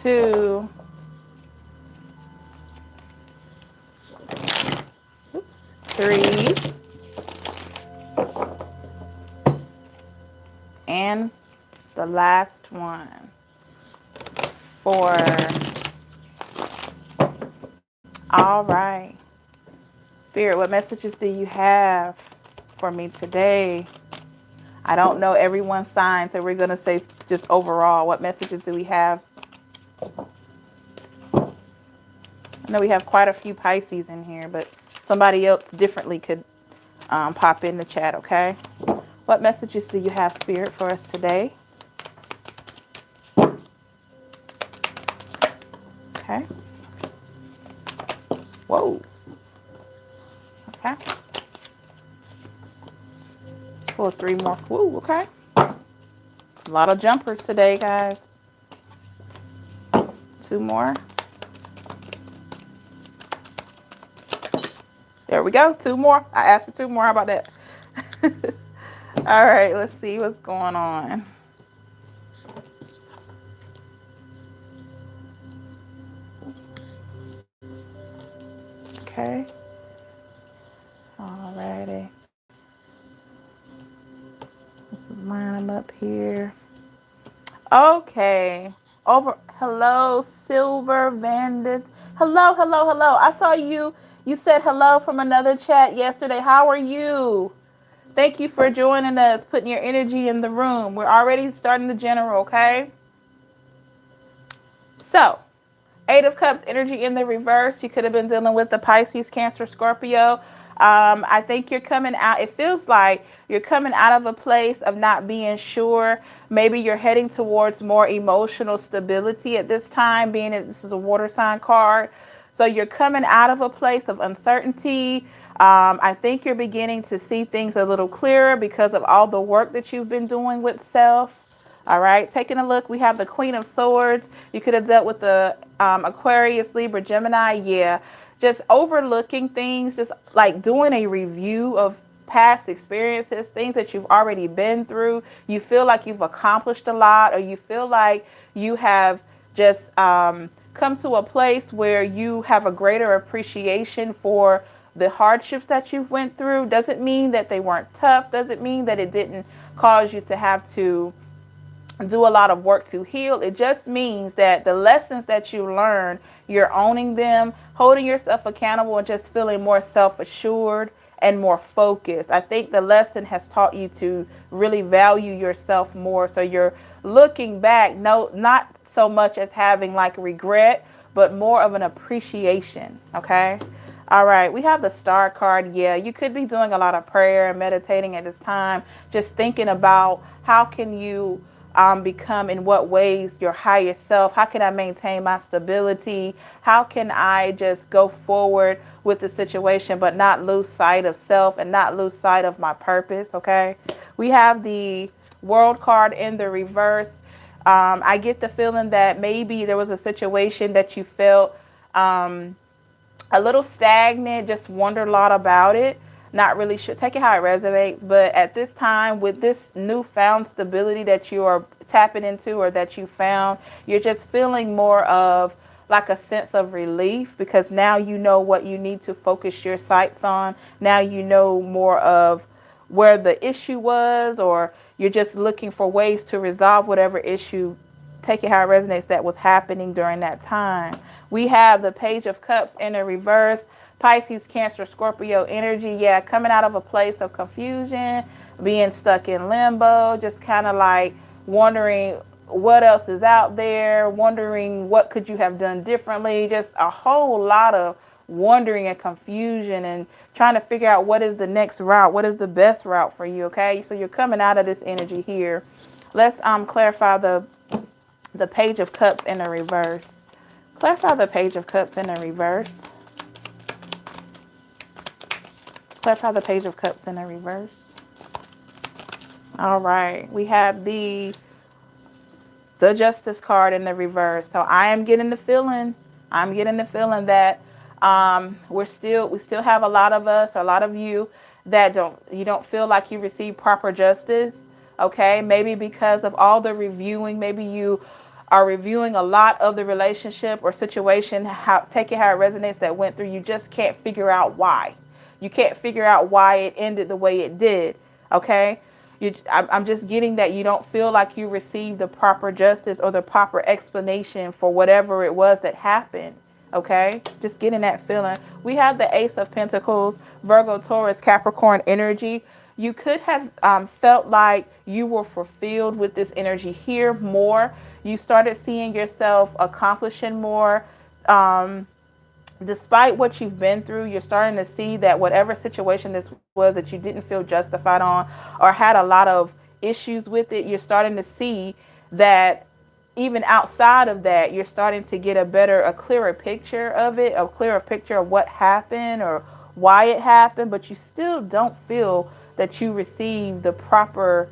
2. Oops. 3. And the last one. 4. All right. Spirit, what messages do you have for me today? I don't know everyone's sign, so we're going to say just overall, what messages do we have? I know we have quite a few Pisces in here, but somebody else differently could pop in the chat, okay? What messages do you have, Spirit, for us today? Okay. Whoa. Okay. Pull 3 more. Woo, okay. A lot of jumpers today, guys. 2 more. There we go. 2 more. I asked for 2 more. How about that? All right, let's see what's going on. Okay. All righty. Line them up here. Okay. Hello, Silver Vandit. Hello, hello, hello. I saw you. You said hello from another chat yesterday. How are you? Thank you for joining us, putting your energy in the room. We're already starting the general, okay? So, Eight of Cups energy in the reverse. You could have been dealing with the Pisces, Cancer, Scorpio. I think you're coming out. It feels like you're coming out of a place of not being sure. Maybe you're heading towards more emotional stability at this time, being that this is a water sign card. So you're coming out of a place of uncertainty. I think you're beginning to see things a little clearer because of all the work that you've been doing with self. All right, taking a look, we have the Queen of Swords. You could have dealt with the Aquarius, Libra, Gemini. Yeah, just overlooking things, just like doing a review of past experiences, things that you've already been through. You feel like you've accomplished a lot, or you feel like you have just come to a place where you have a greater appreciation for the hardships that you've went through. Doesn't mean that they weren't tough. Doesn't mean that it didn't cause you to have to do a lot of work to heal. It just means that the lessons that you learn, you're owning them, holding yourself accountable, and just feeling more self-assured and more focused. I think the lesson has taught you to really value yourself more. So you're looking back, no, not so much as having like regret, but more of an appreciation. Okay. All right, we have the Star card. Yeah, you could be doing a lot of prayer and meditating at this time, just thinking about how can you become, in what ways, your higher self. How can I maintain my stability? How can I just go forward with the situation but not lose sight of self and not lose sight of my purpose? Okay, we have the World card in the reverse. I get the feeling that maybe there was a situation that you felt a little stagnant, just wondered a lot about it. Not really sure. Take it how it resonates. But at this time, with this newfound stability that you are tapping into, or that you found, you're just feeling more of like a sense of relief, because now you know what you need to focus your sights on. Now you know more of where the issue was, or you're just looking for ways to resolve whatever issue, take it how it resonates, that was happening during that time. We have the Page of Cups in the reverse. Pisces, Cancer, Scorpio energy. Yeah, coming out of a place of confusion, being stuck in limbo, just kind of like wondering what else is out there, wondering what could you have done differently. Just a whole lot of wondering and confusion, and trying to figure out what is the next route, what is the best route for you. Okay, so you're coming out of this energy here. Let's clarify the Page of Cups in the reverse. Clarify the Page of Cups in the reverse. Clarify the Page of Cups in the reverse. All right, we have the Justice card in the reverse. So I am getting the feeling. I'm getting the feeling that we still have a lot of us, a lot of you, that you don't feel like you receive proper justice. Okay, maybe because of all the reviewing, maybe you are reviewing a lot of the relationship or situation, take it how it resonates, that went through. You just can't figure out why. You can't figure out why it ended the way it did. Okay, I'm just getting that you don't feel like you received the proper justice or the proper explanation for whatever it was that happened. Okay, just getting that feeling. We have the Ace of Pentacles, Virgo, Taurus, Capricorn energy. You could have felt like you were fulfilled with this energy here more. You started seeing yourself accomplishing more. Despite what you've been through, you're starting to see that whatever situation this was that you didn't feel justified on, or had a lot of issues with it, you're starting to see that even outside of that, you're starting to get a clearer picture of it, a clearer picture of what happened or why it happened, but you still don't feel that you received the proper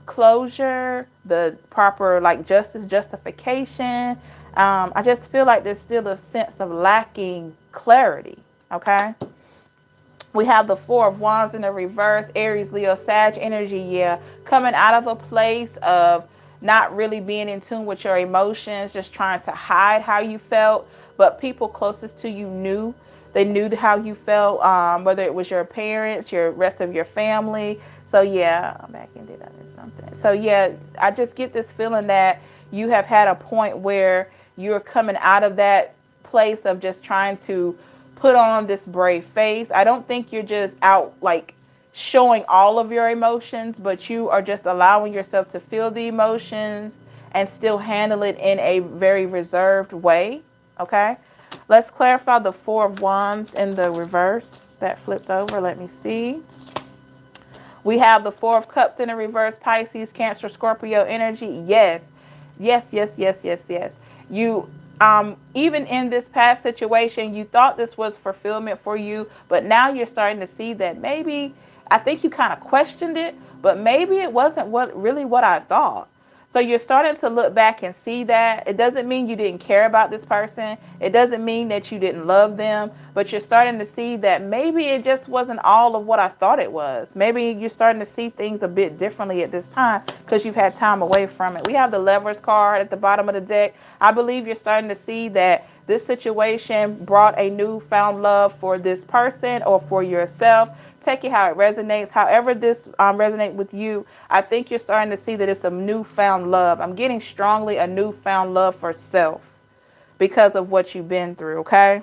closure, the proper like justification. I just feel like there's still a sense of lacking clarity. Okay. We have the Four of Wands in the reverse, Aries, Leo, Sag energy. Yeah, coming out of a place of not really being in tune with your emotions, just trying to hide how you felt. But people closest to you knew. They knew how you felt, whether it was your parents, your rest of your family. So yeah, I'm back in, did I miss something? So yeah, I just get this feeling that you have had a point where you're coming out of that place of just trying to put on this brave face. I don't think you're just out like showing all of your emotions, but you are just allowing yourself to feel the emotions and still handle it in a very reserved way. Okay. Let's clarify the Four of Wands in the reverse that flipped over. Let me see. We have the Four of Cups in the reverse, Pisces, Cancer, Scorpio energy. Yes. Yes, yes, yes, yes, yes. You even in this past situation, you thought this was fulfillment for you, but now you're starting to see that maybe, I think you kind of questioned it, but maybe it wasn't what I thought. So you're starting to look back and see that. It doesn't mean you didn't care about this person. It doesn't mean that you didn't love them, but you're starting to see that maybe it just wasn't all of what I thought it was. Maybe you're starting to see things a bit differently at this time because you've had time away from it. We have the Lovers card at the bottom of the deck. I believe you're starting to see that this situation brought a newfound love for this person or for yourself. Take it how it resonates. However this resonates with you, I think you're starting to see that it's a newfound love. I'm getting strongly a newfound love for self because of what you've been through, okay?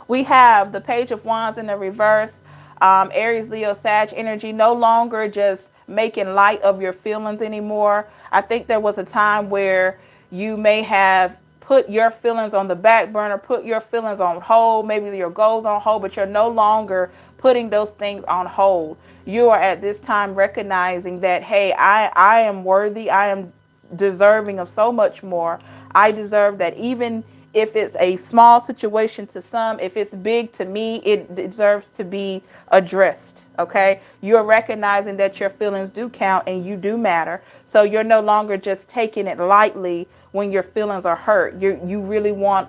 We have the Page of Wands in the reverse. Aries, Leo, Sag energy. No longer just making light of your feelings anymore. I think there was a time where you may have put your feelings on the back burner, put your feelings on hold, maybe your goals on hold, but you're no longer putting those things on hold. You are at this time recognizing that, hey, I am worthy. I am deserving of so much more. I deserve that, even if it's a small situation to some, if it's big to me, it deserves to be addressed. Okay. You're recognizing that your feelings do count and you do matter. So you're no longer just taking it lightly when your feelings are hurt. You really want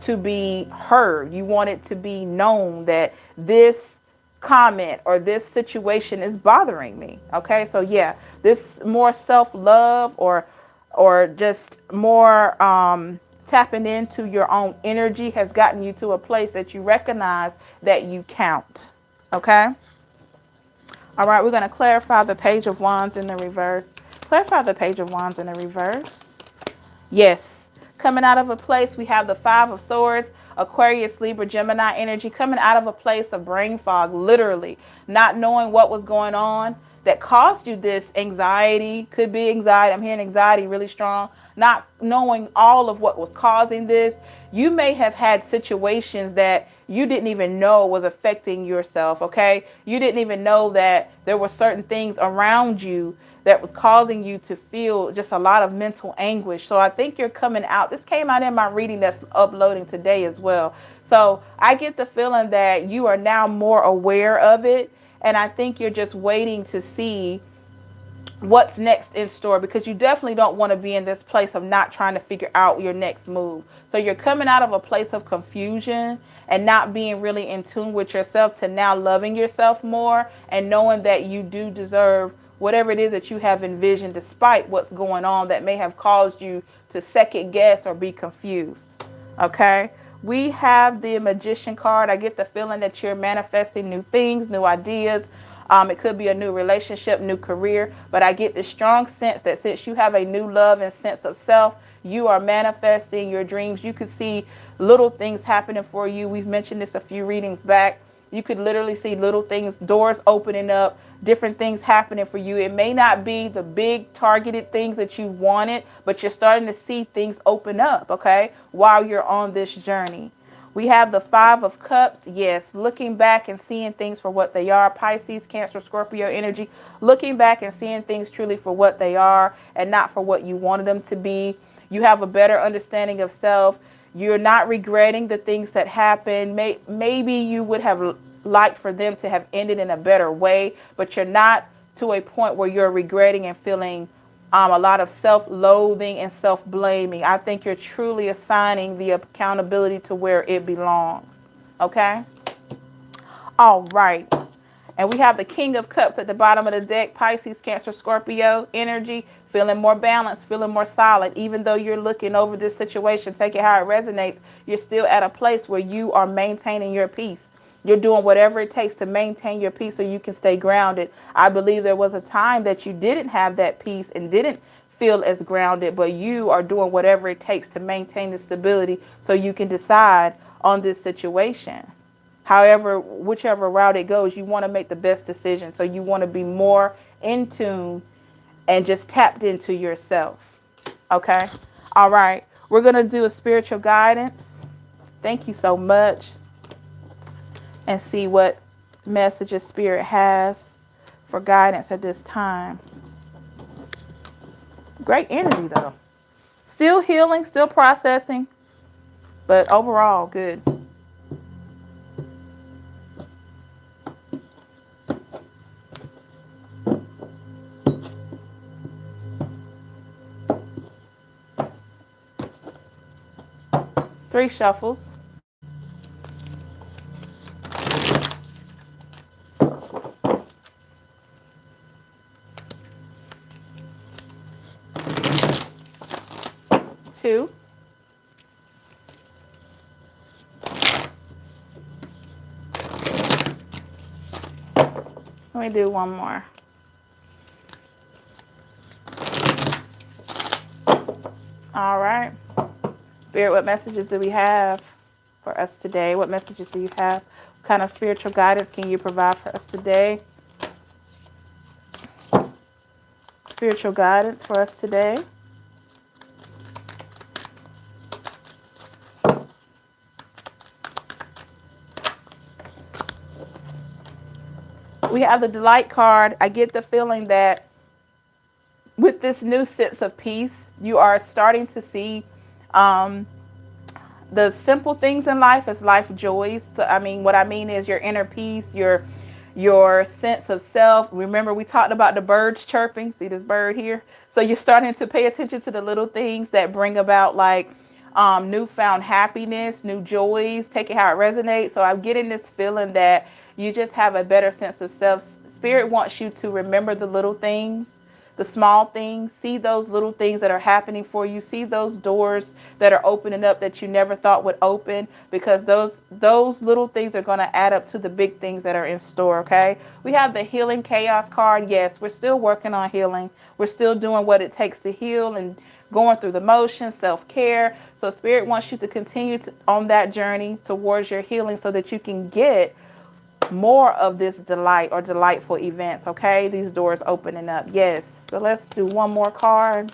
to be heard. You want it to be known that this comment or this situation is bothering me. Okay. So yeah, this more self-love or just more tapping into your own energy has gotten you to a place that you recognize that you count. Okay. All right. We're going to clarify the Page of Wands in the reverse. Clarify the Page of Wands in the reverse. Yes. Coming out of a place, we have the Five of Swords, Aquarius, Libra, Gemini energy, coming out of a place of brain fog, literally not knowing what was going on that caused you this anxiety. Could be anxiety. I'm hearing anxiety really strong. Not knowing all of what was causing this. You may have had situations that you didn't even know was affecting yourself. Okay. You didn't even know that there were certain things around you that was causing you to feel just a lot of mental anguish. So I think you're coming out. This came out in my reading that's uploading today as well. So I get the feeling that you are now more aware of it. And I think you're just waiting to see what's next in store, because you definitely don't want to be in this place of not trying to figure out your next move. So you're coming out of a place of confusion and not being really in tune with yourself to now loving yourself more and knowing that you do deserve whatever it is that you have envisioned, despite what's going on that may have caused you to second guess or be confused. Okay. We have the Magician card. I get the feeling that you're manifesting new things, new ideas. It could be a new relationship, new career, but I get the strong sense that since you have a new love and sense of self, you are manifesting your dreams. You could see little things happening for you. We've mentioned this a few readings back. You could literally see little things, doors opening up, different things happening for you. It may not be the big targeted things that you wanted, but you're starting to see things open up, okay, while you're on this journey. We have the Five of Cups. Yes, looking back and seeing things for what they are. Pisces, Cancer, Scorpio energy. Looking back and seeing things truly for what they are and not for what you wanted them to be. You have a better understanding of self. You're not regretting the things that happened. Maybe you would have liked for them to have ended in a better way, but you're not to a point where you're regretting and feeling a lot of self-loathing and self-blaming. I think you're truly assigning the accountability to where it belongs. Okay? All right. And we have the King of Cups at the bottom of the deck. Pisces, Cancer, Scorpio energy. Feeling more balanced, feeling more solid. Even though you're looking over this situation, take it how it resonates, you're still at a place where you are maintaining your peace. You're doing whatever it takes to maintain your peace so you can stay grounded. I believe there was a time that you didn't have that peace and didn't feel as grounded, but you are doing whatever it takes to maintain the stability so you can decide on this situation. However, whichever route it goes, you want to make the best decision. So you want to be more in tune and just tapped into yourself. Okay. All right. We're going to do a spiritual guidance. Thank you so much. And see what messages Spirit has for guidance at this time. Great energy, though. Still healing, still processing, but overall, good. Three shuffles. Two. Let me do one more. All right. Spirit, what messages do we have for us today? What messages do you have? What kind of spiritual guidance can you provide for us today? Spiritual guidance for us today. We have the Delight card. I get the feeling that with this new sense of peace, you are starting to see the simple things in life as life joys. So, I mean, what I mean is your inner peace, your sense of self. Remember, we talked about the birds chirping. See this bird here? So you're starting to pay attention to the little things that bring about like newfound happiness, new joys. Take it how it resonates. So I'm getting this feeling that you just have a better sense of self. Spirit wants you to remember the little things, the small things. See those little things that are happening for you. See those doors that are opening up that you never thought would open, because those little things are going to add up to the big things that are in store. Okay. We have the Healing Chaos card. Yes, we're still working on healing. We're still doing what it takes to heal and going through the motions, self-care. So Spirit wants you to continue on that journey towards your healing so that you can get more of this delight or delightful events. Okay, these doors opening up. Yes. So let's do one more card.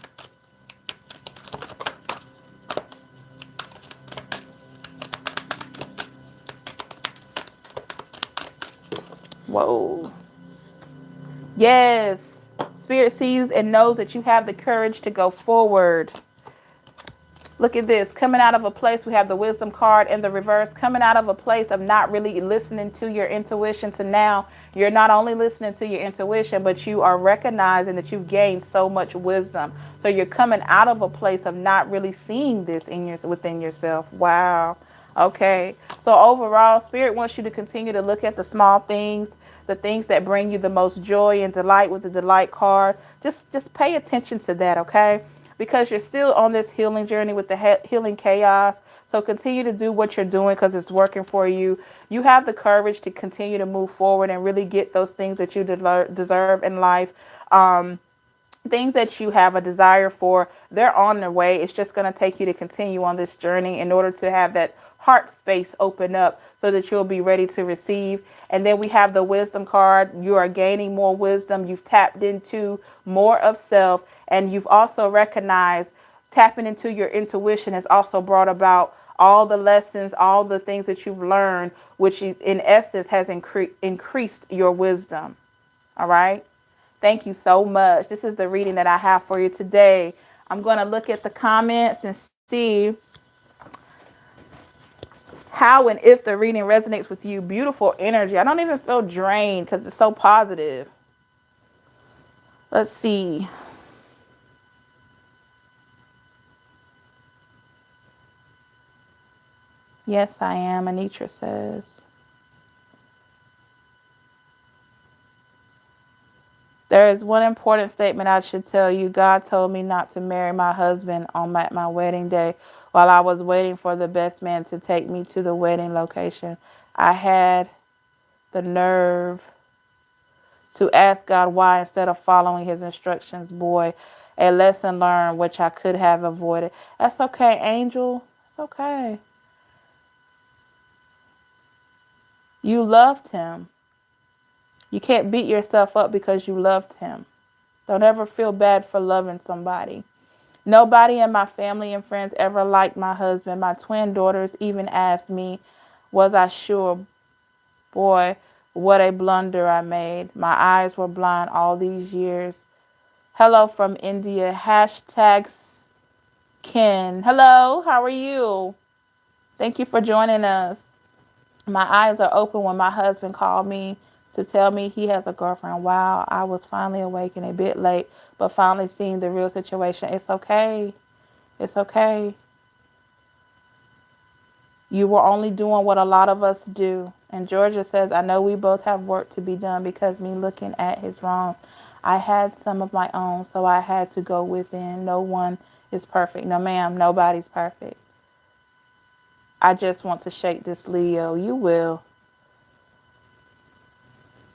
Whoa. Yes. Spirit sees and knows that you have the courage to go forward. Look at this. Coming out of a place, we have the Wisdom card in the reverse. Coming out of a place of not really listening to your intuition to now, you're not only listening to your intuition, but you are recognizing that you've gained so much wisdom. So you're coming out of a place of not really seeing this within yourself. Wow. Okay. So overall, Spirit wants you to continue to look at the small things, the things that bring you the most joy and delight with the Delight card. Just pay attention to that, okay? Because you're still on this healing journey with the Healing Chaos. So continue to do what you're doing because it's working for you. You have the courage to continue to move forward and really get those things that you deserve in life. Things that you have a desire for, they're on their way. It's just going to take you to continue on this journey in order to have that heart space open up so that you'll be ready to receive. And then we have the Wisdom card. You are gaining more wisdom. You've tapped into more of self, and you've also recognized tapping into your intuition has also brought about all the lessons, all the things that you've learned, which in essence has increased your wisdom. All right. Thank you so much. This is the reading that I have for you today. I'm going to look at the comments and see how and if the reading resonates with you. Beautiful energy. I don't even feel drained because it's so positive. Let's see. Yes, I am, Anitra says. There is one important statement I should tell you. God told me not to marry my husband on my wedding day while I was waiting for the best man to take me to the wedding location. I had the nerve to ask God why instead of following his instructions. Boy, a lesson learned which I could have avoided. That's okay, Angel. It's okay. You loved him. You can't beat yourself up because you loved him. Don't ever feel bad for loving somebody. Nobody in my family and friends ever liked my husband. My twin daughters even asked me, was I sure? Boy, what a blunder I made. My eyes were blind all these years. Hello from India. Hashtag Ken. Hello, how are you? Thank you for joining us. My eyes are open when my husband called me to tell me he has a girlfriend. Wow, I was finally awake and a bit late, but finally seeing the real situation. It's okay. It's okay. You were only doing what a lot of us do. And Georgia says, I know we both have work to be done because me looking at his wrongs, I had some of my own, so I had to go within. No one is perfect. No, ma'am, nobody's perfect. I just want to shake this Leo. You will.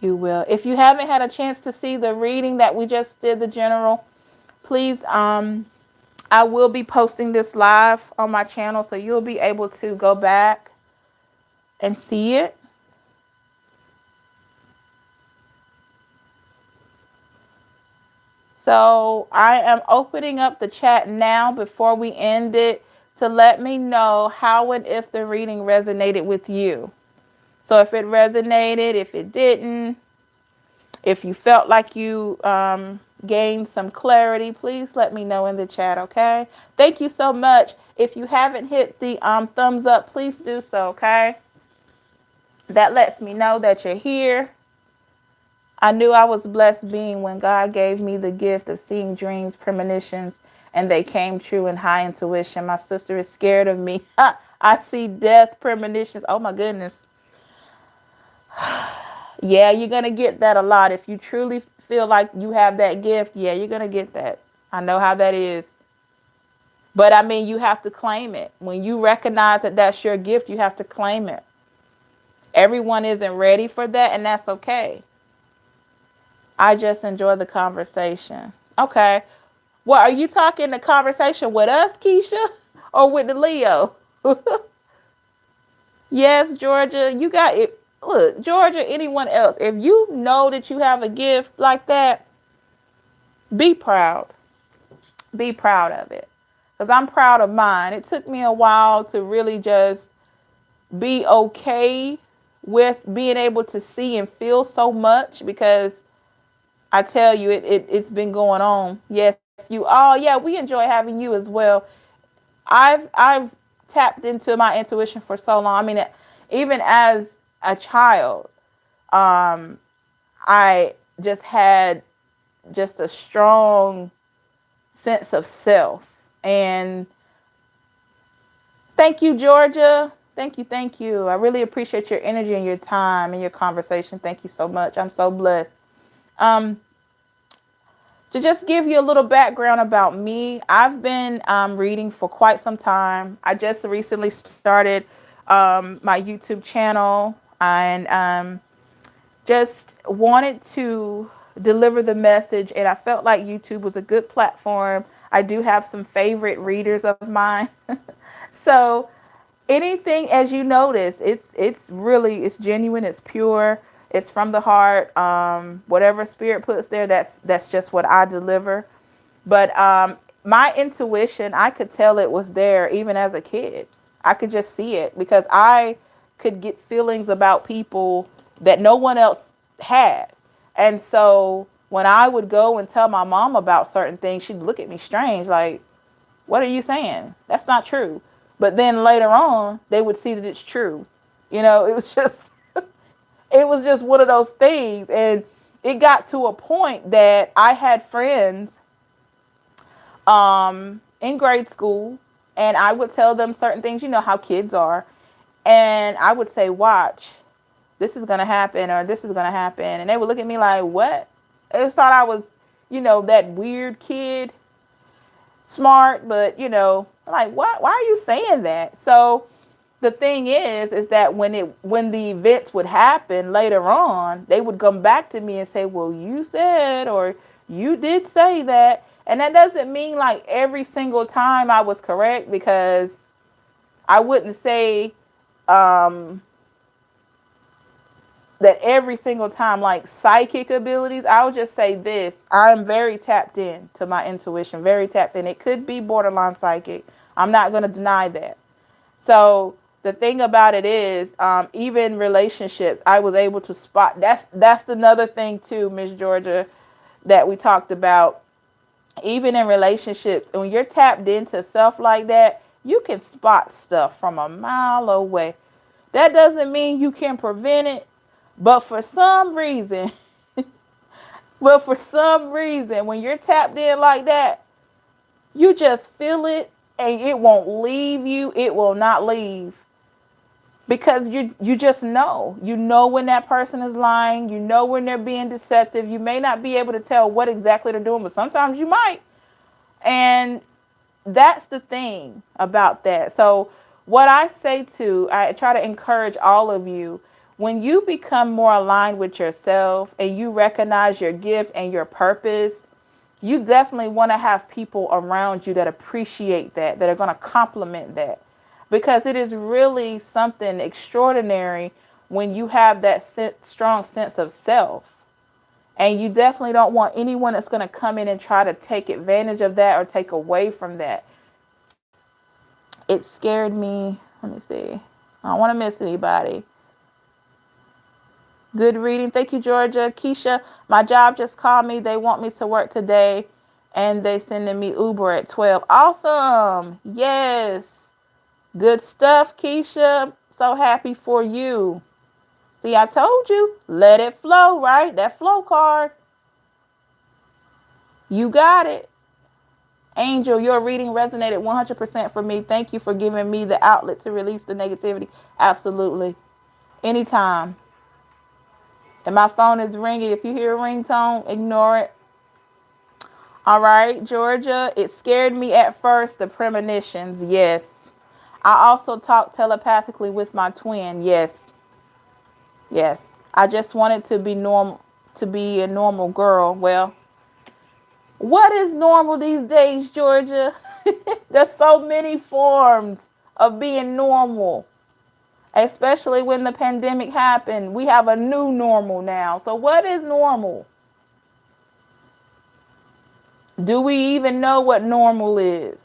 You will. If you haven't had a chance to see the reading that we just did, the general, please, I will be posting this live on my channel, so you'll be able to go back and see it. So I am opening up the chat now before we end it to let me know how and if the reading resonated with you. So if it resonated, if it didn't, if you felt like you gained some clarity, please let me know in the chat, okay? Thank you so much. If you haven't hit the thumbs up, please do so, okay? That lets me know that you're here. I knew I was blessed being when God gave me the gift of seeing dreams, premonitions, and they came true in high intuition. My sister is scared of me. I see death premonitions. Oh my goodness. Yeah, you're going to get that a lot. If you truly feel like you have that gift, yeah, you're going to get that. I know how that is. But I mean, you have to claim it. When you recognize that that's your gift, you have to claim it. Everyone isn't ready for that, and that's okay. I just enjoy the conversation. Okay. Well, are you talking the conversation with us, Keisha, or with the Leo? Yes, Georgia, you got it. Look, Georgia, anyone else, if you know that you have a gift like that, be proud. Be proud of it. Because I'm proud of mine. It took me a while to really just be okay with being able to see and feel so much because I tell you, it's been going on. Yes, you. Oh, yeah, we enjoy having you as well. I've tapped into my intuition for so long. I mean, even as a child, I just had just a strong sense of self. And thank you, Georgia. Thank you, thank you. I really appreciate your energy and your time and your conversation. Thank you so much. I'm so blessed. Um, To just give you a little background about me, I've been reading for quite some time. I just recently started my YouTube channel and just wanted to deliver the message, and I felt like YouTube was a good platform. I do have some favorite readers of mine. So anything, as you notice, it's really, it's genuine, it's pure, it's from the heart. Whatever spirit puts there, that's just what I deliver. But my intuition, I could tell it was there even as a kid. I could just see it because I could get feelings about people that no one else had. And so when I would go and tell my mom about certain things, she'd look at me strange, like, what are you saying? That's not true. But then later on, they would see that it's true. It was just it was just one of those things. And it got to a point that I had friends in grade school, and I would tell them certain things, you know how kids are. And I would say, watch, this is going to happen, or this is going to happen. And they would look at me like, what? They just thought I was, that weird kid, smart, but, like, what? Why are you saying that? So the thing is that when the events would happen later on, they would come back to me and say, well, you said, or you did say that. And that doesn't mean like every single time I was correct, because I wouldn't say that every single time, like psychic abilities, I would just say this. I'm very tapped in to my intuition, very tapped in. It could be borderline psychic. I'm not going to deny that. So the thing about it is, even relationships, I was able to spot. That's another thing too, Miss Georgia, that we talked about. Even in relationships, when you're tapped into self like that, you can spot stuff from a mile away. That doesn't mean you can prevent it, but for some reason, when you're tapped in like that, you just feel it and it won't leave you. It will not leave. Because you just know. You know when that person is lying. You know when they're being deceptive. You may not be able to tell what exactly they're doing, but sometimes you might. And that's the thing about that. So what I try to encourage all of you, when you become more aligned with yourself and you recognize your gift and your purpose, you definitely want to have people around you that appreciate that are going to complement that. Because it is really something extraordinary when you have that strong sense of self. And you definitely don't want anyone that's going to come in and try to take advantage of that or take away from that. It scared me. Let me see. I don't want to miss anybody. Good reading. Thank you, Georgia. Keisha, my job just called me. They want me to work today, and they sending me Uber at 12. Awesome. Yes. Good stuff, Keisha. So happy for you. See, I told you. Let it flow, right? That flow card. You got it. Angel, your reading resonated 100% for me. Thank you for giving me the outlet to release the negativity. Absolutely. Anytime. And my phone is ringing. If you hear a ringtone, ignore it. All right, Georgia. It scared me at first, the premonitions. Yes. I also talked telepathically with my twin. Yes. Yes. I just wanted to be a normal girl. Well, what is normal these days, Georgia? There's so many forms of being normal, especially when the pandemic happened. We have a new normal now. So what is normal? Do we even know what normal is?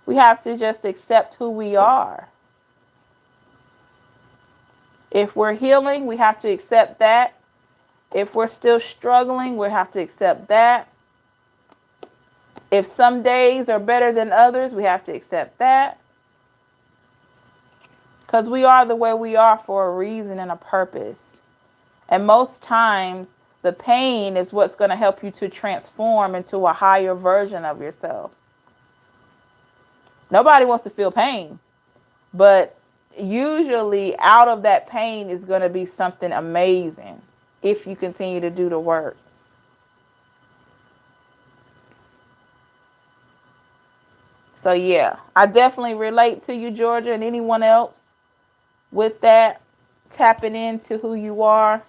We have to just accept who we are. If we're healing, we have to accept that. If we're still struggling, we have to accept that. If some days are better than others, we have to accept that. Because we are the way we are for a reason and a purpose. And most times, the pain is what's going to help you to transform into a higher version of yourself. Nobody wants to feel pain, but usually out of that pain is going to be something amazing if you continue to do the work. So yeah, I definitely relate to you, Georgia, and anyone else with that. Tapping into who you are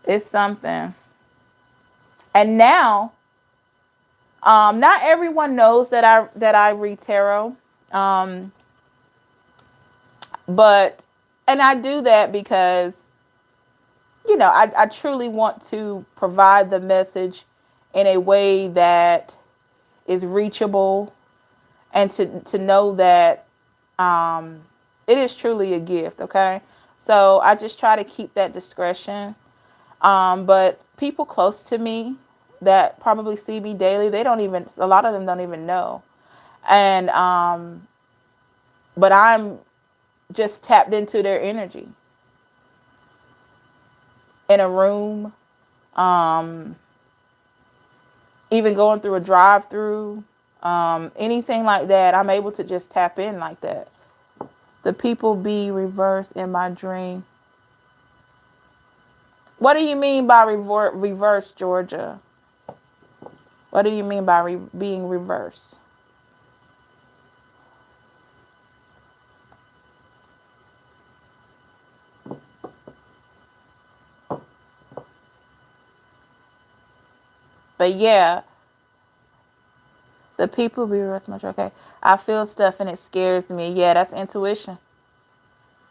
is something. And now, not everyone knows that I read tarot, but and I do that because I truly want to provide the message in a way that is reachable, and to know that it is truly a gift. Okay, so I just try to keep that discretion. But people close to me that probably see me daily, a lot of them don't even know. And but I'm just tapped into their energy in a room, even going through a drive-through, anything like that. I'm able to just tap in like that. The people be reversed in my dream. What do you mean by reverse, Georgia? What do you mean by being reversed? But yeah, The people be rest much. Okay. I feel stuff and it scares me. Yeah, that's intuition.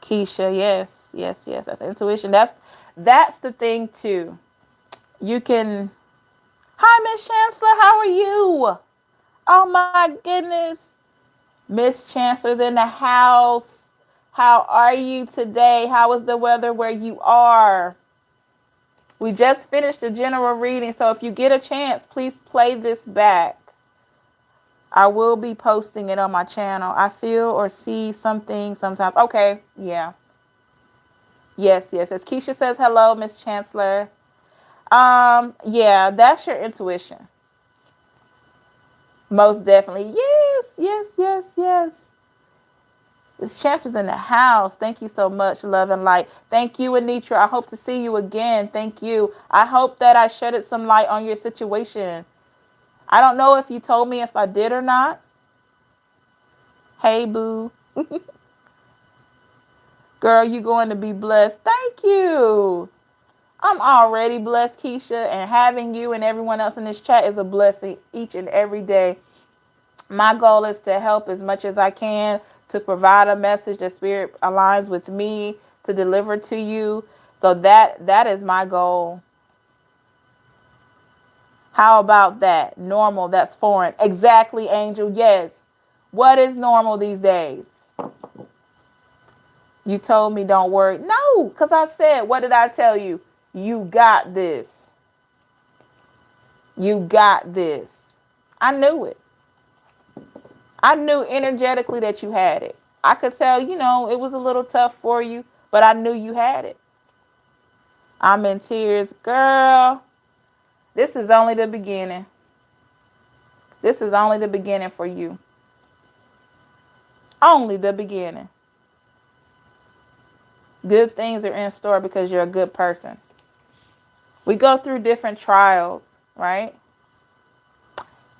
Keisha, yes, yes, yes. That's intuition. That's the thing too. You can. Hi, Miss Chancellor. How are you? Oh my goodness. Miss Chancellor's in the house. How are you today? How is the weather where you are? We just finished the general reading, so if you get a chance, please play this back. I will be posting it on my channel. I feel or see something sometimes. Okay, yeah. Yes, yes. As Keisha says, hello, Miss Chancellor. Yeah, that's your intuition. Most definitely. Yes, yes, yes, yes. Miss Chancellor's in the house. Thank you so much, love and light. Thank you, Anitra. I hope to see you again. Thank you. I hope that I shedded some light on your situation. I don't know if you told me if I did or not. Hey, boo. Girl, you going to be blessed. Thank you. I'm already blessed, Keisha, and having you and everyone else in this chat is a blessing each and every day. My goal is to help as much as I can, to provide a message that Spirit aligns with me to deliver to you. So that is my goal. How about that? Normal, that's foreign. Exactly, Angel. Yes. What is normal these days? You told me don't worry. No, because I said, what did I tell you? You got this. You got this. I knew it. I knew energetically that you had it. I could tell, it was a little tough for you, but I knew you had it. I'm in tears. Girl, this is only the beginning. This is only the beginning for you. Only the beginning. Good things are in store because you're a good person. We go through different trials, right?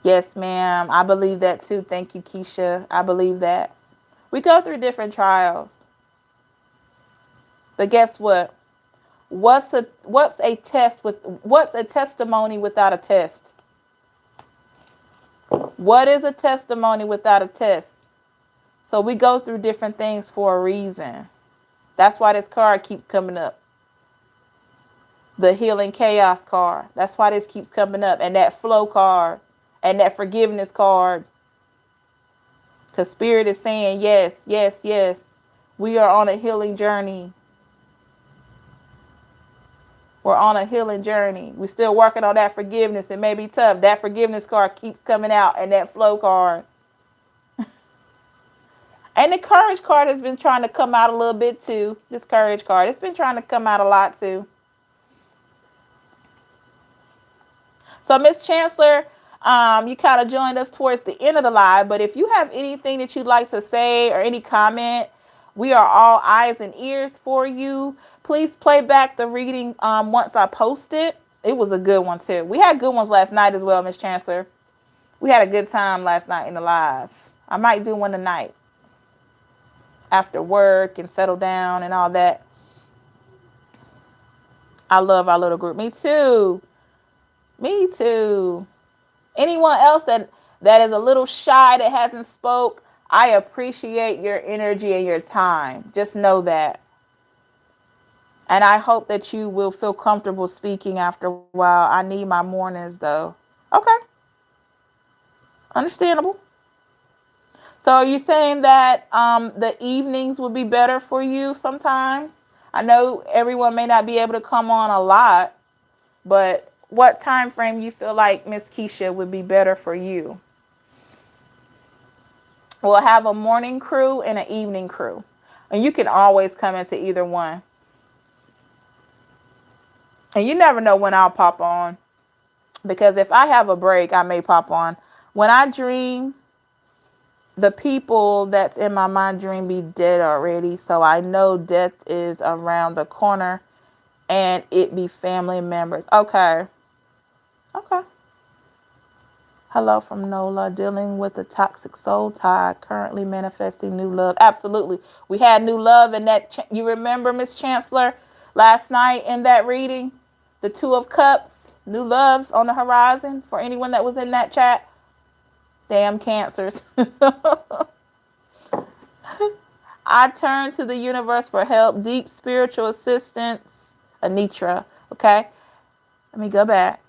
Yes, ma'am. I believe that too. Thank you, Keisha. I believe that. We go through different trials. But guess what? What's a testimony without a test? What is a testimony without a test? So we go through different things for a reason. That's why this card keeps coming up. The healing chaos card. That's why this keeps coming up. And that flow card. And that forgiveness card. Because Spirit is saying, yes, yes, yes. We are on a healing journey. We're on a healing journey. We're still working on that forgiveness. It may be tough. That forgiveness card keeps coming out. And that flow card. And the courage card has been trying to come out a little bit too. This courage card. It's been trying to come out a lot too. So, Miss Chancellor, you kind of joined us towards the end of the live, but if you have anything that you'd like to say or any comment, we are all eyes and ears for you. Please play back the reading once I post it. It was a good one too. We had good ones last night as well, Miss Chancellor. We had a good time last night in the live. I might do one tonight after work and settle down and all that. I love our little group. Me too. Me too. Anyone else that is a little shy that hasn't spoke, I appreciate your energy and your time. Just know that. And I hope that you will feel comfortable speaking after a while. I need my mornings though. Okay. Understandable. So are you saying that the evenings would be better for you sometimes? I know everyone may not be able to come on a lot, but what time frame you feel like Miss Keisha would be better for you? We'll have a morning crew and an evening crew. And you can always come into either one. And you never know when I'll pop on. Because if I have a break, I may pop on. When I dream, the people that's in my mind dream be dead already. So I know death is around the corner. And it be family members. Okay. Okay. Hello from Nola, dealing with a toxic soul tie, currently manifesting new love. Absolutely. We had new love in that. You remember, Miss Chancellor, last night in that reading? The Two of Cups, new love on the horizon for anyone that was in that chat. Damn cancers. I turn to the universe for help, deep spiritual assistance. Anitra. Okay. Let me go back.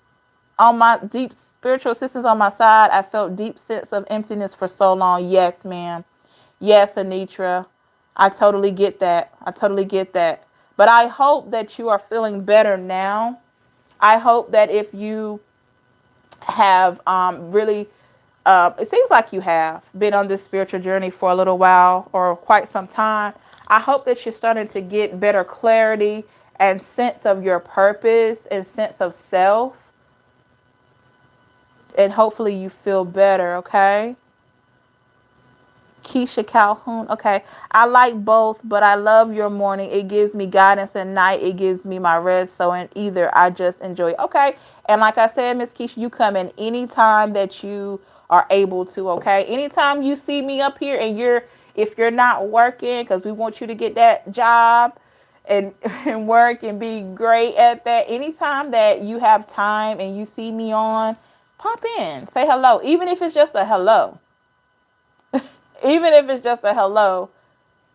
On my deep spiritual assistance on my side, I felt deep sense of emptiness for so long. Yes, ma'am. Yes, Anitra. I totally get that. I totally get that. But I hope that you are feeling better now. I hope that if you have really, it seems like you have been on this spiritual journey for a little while or quite some time. I hope that you're starting to get better clarity and sense of your purpose and sense of self. And hopefully you feel better, okay? Keisha Calhoun. Okay. I like both, but I love your morning. It gives me guidance, and night it gives me my rest. So in either, I just enjoy it. Okay. And like I said, Miss Keisha, you come in anytime that you are able to. Okay. Anytime you see me up here and if you're not working, because we want you to get that job and, and work and be great at that. Anytime that you have time and you see me on, pop in, say hello, even if it's just a hello. Even if it's just a hello,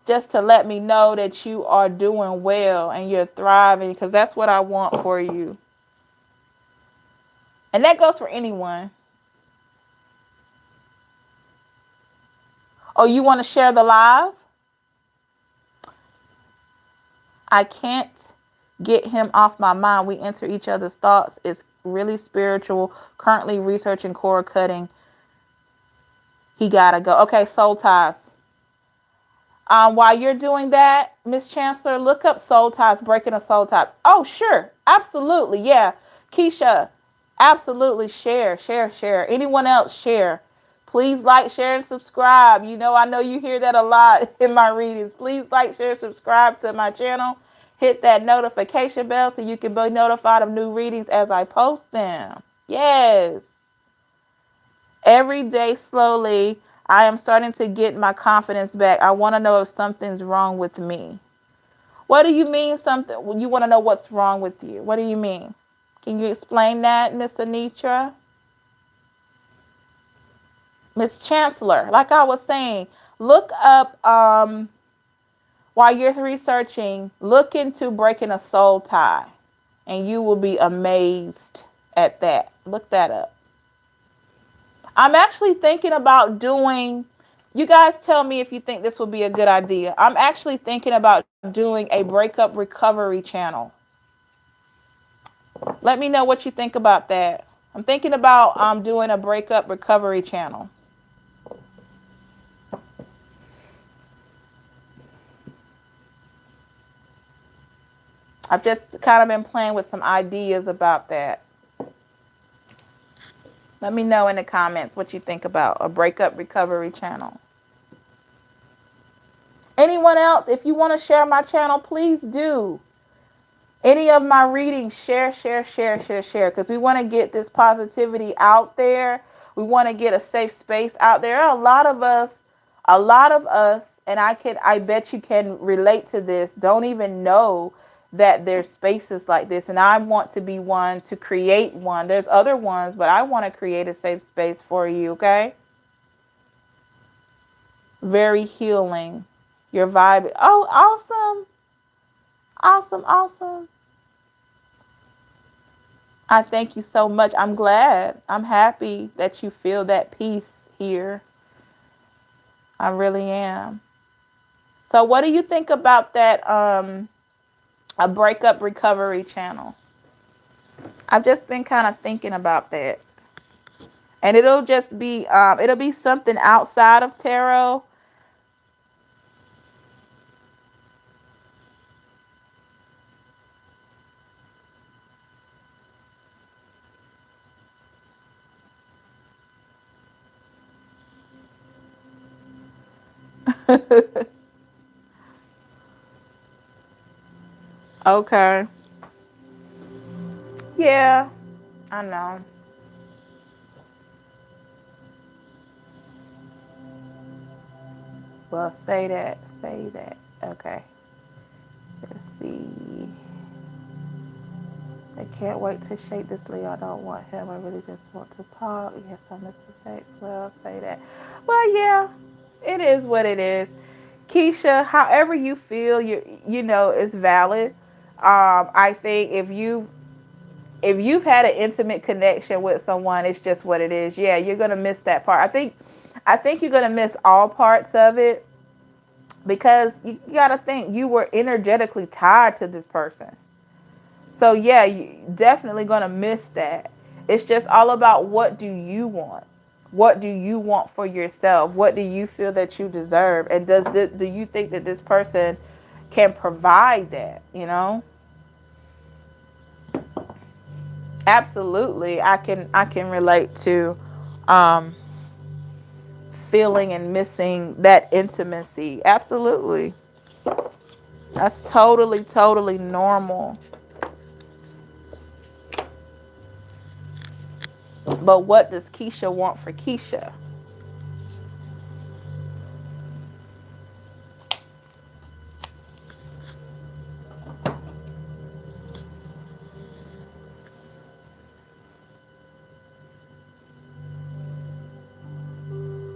just to let me know that you are doing well and you're thriving, because that's what I want for you. And that goes for anyone. Oh, you want to share the live? I can't get him off my mind. We enter each other's thoughts. It's really spiritual. Currently researching cord cutting. He gotta go. Okay, soul ties. While you're doing that, Miss Chancellor, look up soul ties, breaking a soul tie. Oh, sure. Absolutely. Yeah. Keisha, absolutely. Share, share, share. Anyone else, share. Please like, share, and subscribe. I know you hear that a lot in my readings. Please like, share, subscribe to my channel. Hit that notification bell so you can be notified of new readings as I post them. Yes. Every day, slowly, I am starting to get my confidence back. I want to know if something's wrong with me. What do you mean something? You want to know what's wrong with you? What do you mean? Can you explain that, Miss Anitra? Miss Chancellor, like I was saying, look up, while you're researching, look into breaking a soul tie, and you will be amazed at that. Look that up. I'm actually thinking about doing, you guys tell me if you think this would be a good idea. I'm actually thinking about doing a breakup recovery channel. Let me know what you think about that. I'm thinking about doing a breakup recovery channel. I've just kind of been playing with some ideas about that. Let me know in the comments what you think about a breakup recovery channel. Anyone else, if you want to share my channel, please do. Any of my readings, share, share, share, share, share, because we want to get this positivity out there. We want to get a safe space out there. A lot of us, and I bet you can relate to this, don't even know that there's spaces like this. And I want to be one to create one. There's other ones, but I want to create a safe space for you, okay? Very healing. Your vibe. Oh, awesome. Awesome, awesome. I thank you so much. I'm glad. I'm happy that you feel that peace here. I really am. So what do you think about that a breakup recovery channel? I've just been kind of thinking about that. And it'll be something outside of tarot. Okay. Yeah, I know. Well, say that. Say that. Okay. Let's see. I can't wait to shake this Leo. I don't want him. I really just want to talk. Yes, I miss the sex. Well, say that. Well, yeah, it is what it is. Keisha, however you feel, you know, is valid. I think if you've had an intimate connection with someone, it's just what it is. Yeah, you're gonna miss that part. I think you're gonna miss all parts of it because you gotta think you were energetically tied to this person. So yeah, you definitely gonna miss that. It's just all about what do you want? What do you want for yourself? What do you feel that you deserve? And do you think that this person can provide that, you know? Absolutely. I can relate to um feeling and missing that intimacy. Absolutely. That's totally normal. But what does Keisha want for Keisha?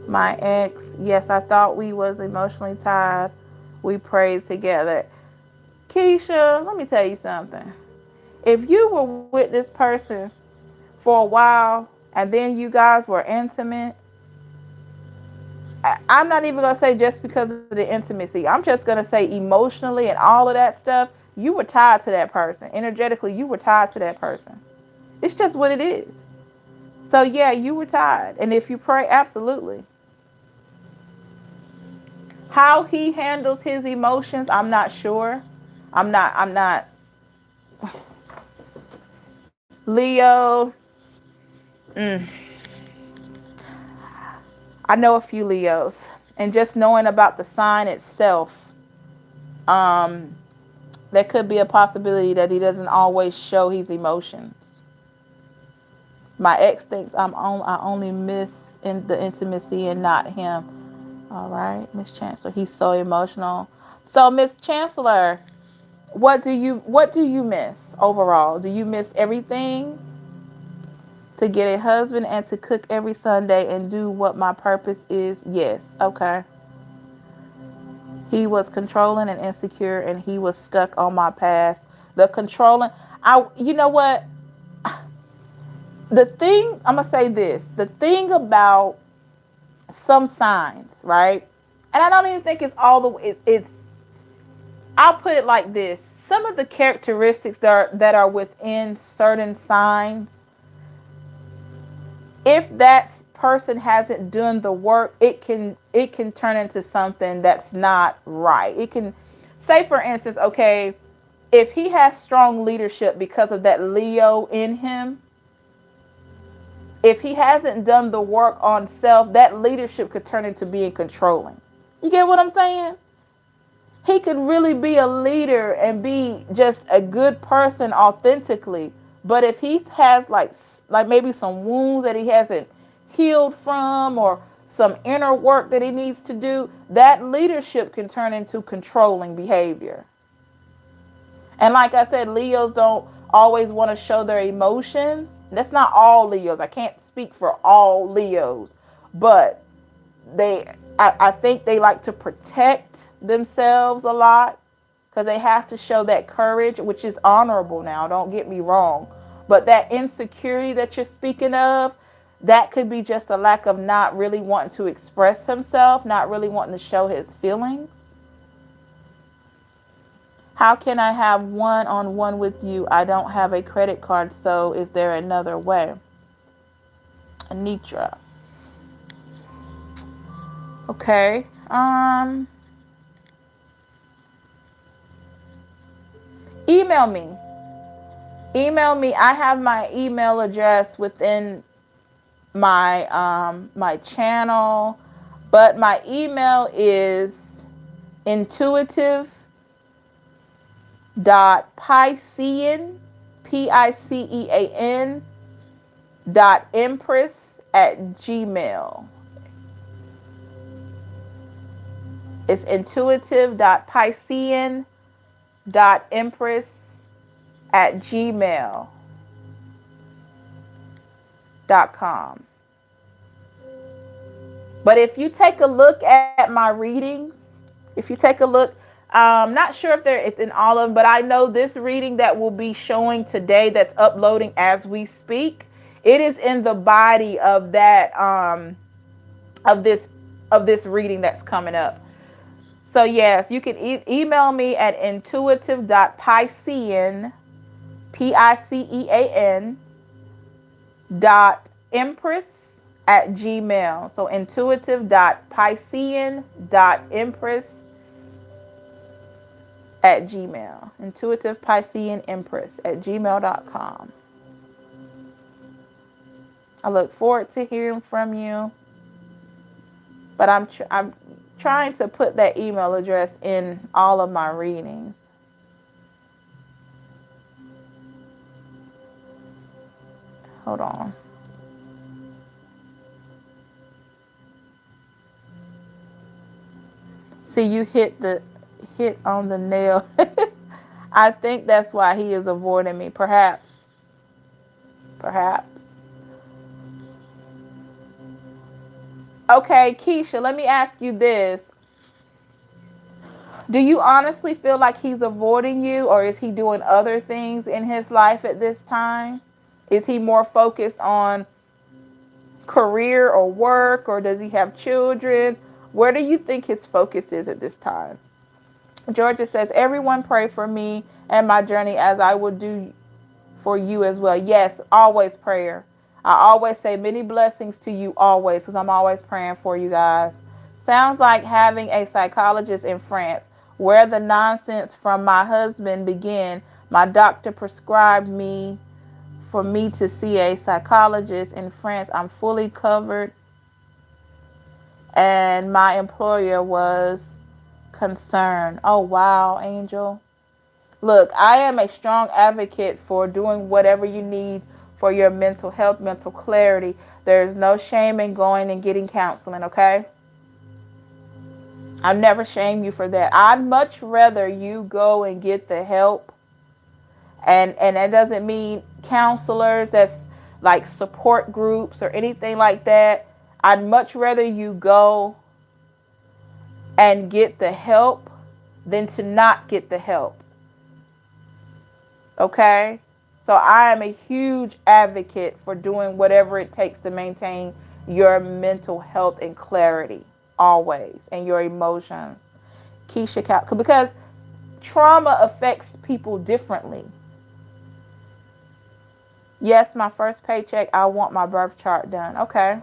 My ex, yes, I thought we was emotionally tied. We prayed together. Keisha, let me tell you something. If you were with this person for a while and then you guys were intimate, I'm not even gonna say just because of the intimacy. I'm just gonna say emotionally and all of that stuff. You were tied to that person. Energetically, you were tied to that person. It's just what it is. So yeah, you were tied. And if you pray, absolutely. How he handles his emotions, I'm not sure. I'm not Leo. Mm, I know a few Leos. And just knowing about the sign itself, um, there could be a possibility that he doesn't always show his emotions. My ex thinks I only miss in the intimacy and not him. All right, Miss Chancellor, he's so emotional. So, Miss Chancellor, what do you miss overall? Do you miss everything? To get a husband and to cook every Sunday and do what my purpose is? Yes. Okay. He was controlling and insecure and he was stuck on my past. The controlling you know what? The thing, I'm gonna say this. The thing about some signs, right? And I don't even think it's all the way it's I'll put it like this. Some of the characteristics that are within certain signs, if that person hasn't done the work, it can turn into something that's not right. It can, say for instance, okay, if he has strong leadership because of that Leo in him, if he hasn't done the work on self, that leadership could turn into being controlling. You get what I'm saying? He could really be a leader and be just a good person authentically, but if he has like maybe some wounds that he hasn't healed from or some inner work that he needs to do, that leadership can turn into controlling behavior. And like I said, Leos don't always want to show their emotions. That's not all Leos. I can't speak for all Leos, but I think they like to protect themselves a lot because they have to show that courage, which is honorable now, don't get me wrong. But that insecurity that you're speaking of, that could be just a lack of not really wanting to express himself, not really wanting to show his feelings. How can I have one on one with you? I don't have a credit card, so is there another way? Anitra. Okay. Email me. Email me. I have my email address within my channel, but my email is intuitive.piscean, Picean .empress@gmail. It's intuitive.piscean.empress@gmail. But if you take a look at my readings, if you take a look, not sure if it's in all of them, but I know this reading that will be showing today, that's uploading as we speak, it is in the body of that of this reading that's coming up. So yes, you can email me at intuitive.piscean, PICEAN .empress@gmail. So intuitive.piscean.empress@gmail. Intuitive Piscean Empress@gmail.com. I look forward to hearing from you. But I'm trying to put that email address in all of my readings. Hold on. See, you hit on the nail. I think that's why he is avoiding me. Perhaps. Okay, Keisha, let me ask you this. Do you honestly feel like he's avoiding you, or is he doing other things in his life at this time? Is he more focused on career or work, or does he have children? Where do you think his focus is at this time? Georgia says, everyone pray for me and my journey as I will do for you as well. Yes, always prayer. I always say many blessings to you always, because I'm always praying for you guys. Sounds like having a psychologist in France. Where the nonsense from my husband began, my doctor prescribed me for me to see a psychologist in France. I'm fully covered, and my employer was concerned. Oh, wow, Angel. Look, I am a strong advocate for doing whatever you need for your mental health, mental clarity. There's no shame in going and getting counseling, okay? I'll never shame you for that. I'd much rather you go and get the help. And that doesn't mean counselors, that's like support groups or anything like that. I'd much rather you go and get the help than to not get the help. Okay? So I am a huge advocate for doing whatever it takes to maintain your mental health and clarity always, and your emotions. Keisha, because trauma affects people differently. Yes, my first paycheck, I want my birth chart done. Okay.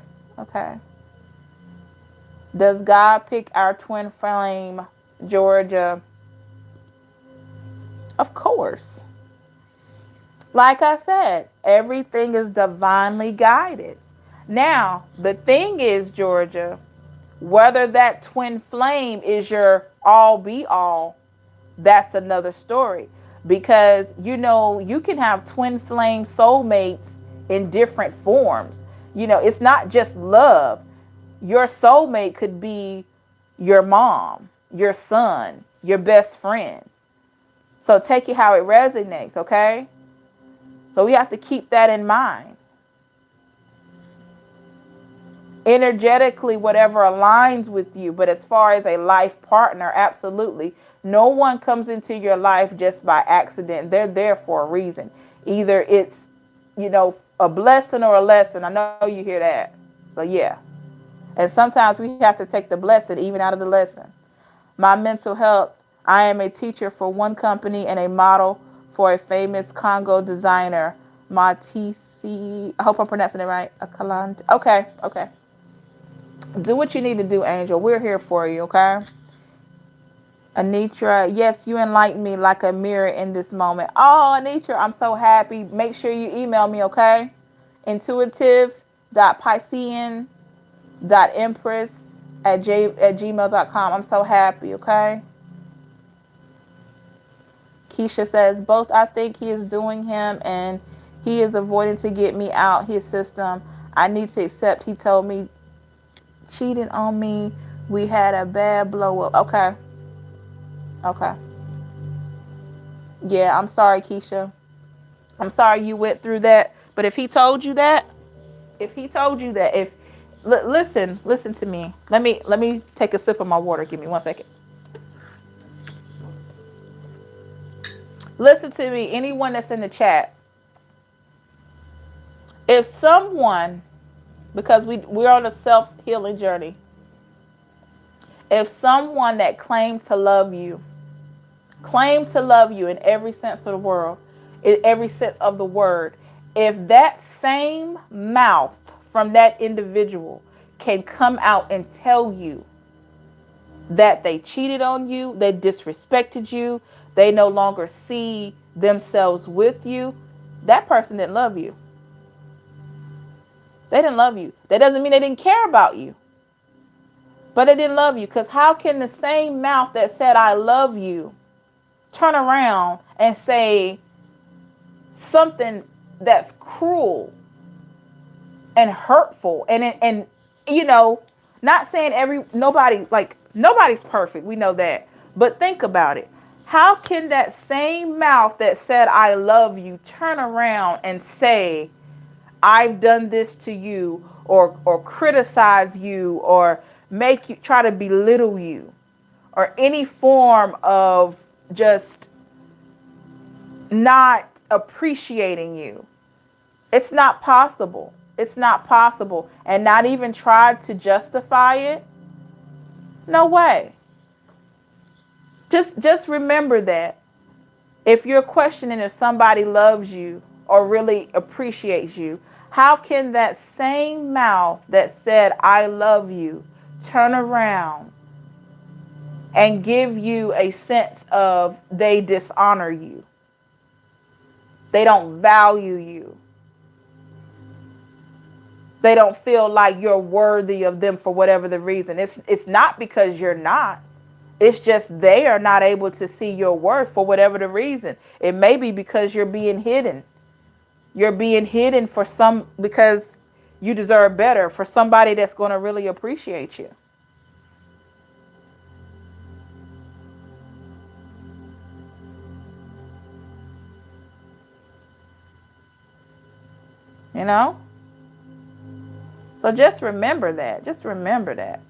Does God pick our twin flame, Georgia? Of course. Like I said, everything is divinely guided. Now, the thing is, Georgia, whether that twin flame is your all be all, that's another story. Because, you can have twin flame soulmates in different forms. It's not just love. Your soulmate could be your mom, your son, your best friend. So take it how it resonates, okay? So we have to keep that in mind. Energetically, whatever aligns with you. But as far as a life partner, absolutely. No one comes into your life just by accident. They're there for a reason. Either it's, a blessing or a lesson. I know you hear that. So yeah. And sometimes we have to take the blessing even out of the lesson. My mental health. I am a teacher for one company and a model for a famous Congo designer. Matisi. I hope I'm pronouncing it right. Okay. Do what you need to do, Angel. We're here for you, okay? Anitra, yes, you enlighten me like a mirror in this moment. Oh, Anitra, I'm so happy. Make sure you email me, okay? intuitive.piscean.empress@gmail.com. I'm so happy, okay? Keisha says, both I think he is doing him and he is avoiding to get me out his system. I need to accept he told me cheating on me. We had a bad blow up. Okay. Yeah, I'm sorry, Keisha. I'm sorry you went through that. But if he told you that, if he told you that, if listen to me. Let me take a sip of my water. Give me 1 second. Listen to me, anyone that's in the chat. If someone, because we're on a self-healing journey, if someone that claimed to love you in every sense of the world, in every sense of the word, if that same mouth from that individual can come out and tell you that they cheated on you, they disrespected you, they no longer see themselves with you, that person didn't love you. They didn't love you. That doesn't mean they didn't care about you, but they didn't love you. Because how can the same mouth that said I love you turn around and say something that's cruel and hurtful and you know, not saying nobody's perfect, we know that, but think about it. How can that same mouth that said I love you turn around and say I've done this to you, or criticize you, or make you, try to belittle you, or any form of just not appreciating you? It's not possible. It's not possible. And not even try to justify it? No way. Just remember that. If you're questioning if somebody loves you or really appreciates you, how can that same mouth that said I love you turn around and give you a sense of they dishonor you? They don't value you. They don't feel like you're worthy of them for whatever the reason. It's not because you're not. It's just they are not able to see your worth for whatever the reason. It may be because you're being hidden. You're being hidden because you deserve better, for somebody that's going to really appreciate you. You know? So just remember that. Just remember that.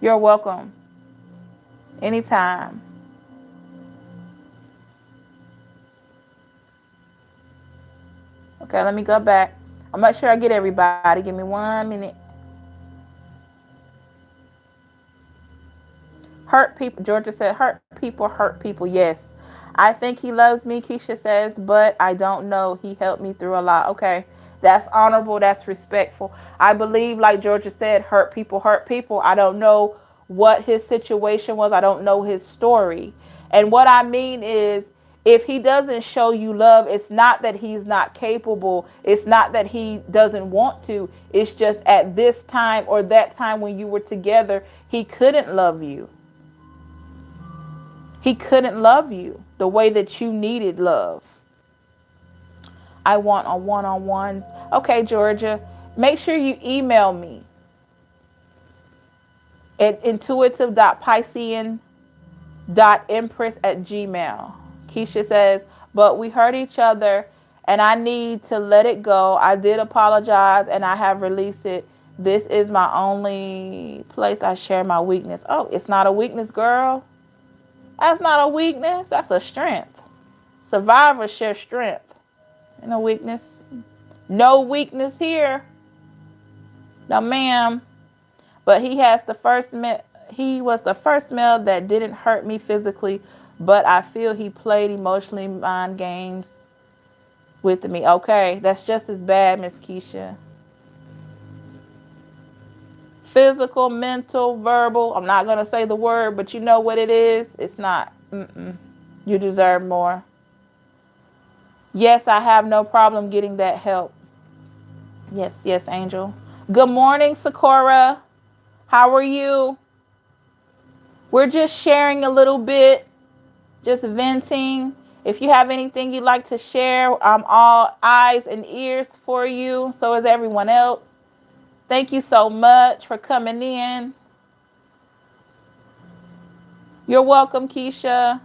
You're welcome. Anytime. Okay, let me go back. I'm not sure I get everybody. Give me 1 minute. Hurt people. Georgia said, hurt people, hurt people. Yes. I think he loves me, Keisha says, but I don't know. He helped me through a lot. Okay. That's honorable. That's respectful. I believe, like Georgia said, hurt people, hurt people. I don't know what his situation was. I don't know his story. And what I mean is, if he doesn't show you love, it's not that he's not capable. It's not that he doesn't want to. It's just at this time or that time when you were together, he couldn't love you. He couldn't love you the way that you needed love. I want a one-on-one. Okay, Georgia, make sure you email me at intuitive.piscean.empress@gmail. Keisha says, but we hurt each other and I need to let it go. I did apologize and I have released it. This is my only place I share my weakness. Oh, it's not a weakness, girl. That's not a weakness. That's a strength. Survivors share strength. No weakness. No weakness here. No, ma'am. But he was the first male that didn't hurt me physically, but I feel he played emotionally mind games with me. Okay, that's just as bad, Miss Keisha. Physical, mental, verbal. I'm not going to say the word, but you know what it is. It's not. You deserve more. Yes, I have no problem getting that help. Yes, yes, Angel. Good morning, Sakura. How are you? We're just sharing a little bit, just venting. If you have anything you'd like to share, I'm all eyes and ears for you. So is everyone else. Thank you so much for coming in. You're welcome, Keisha.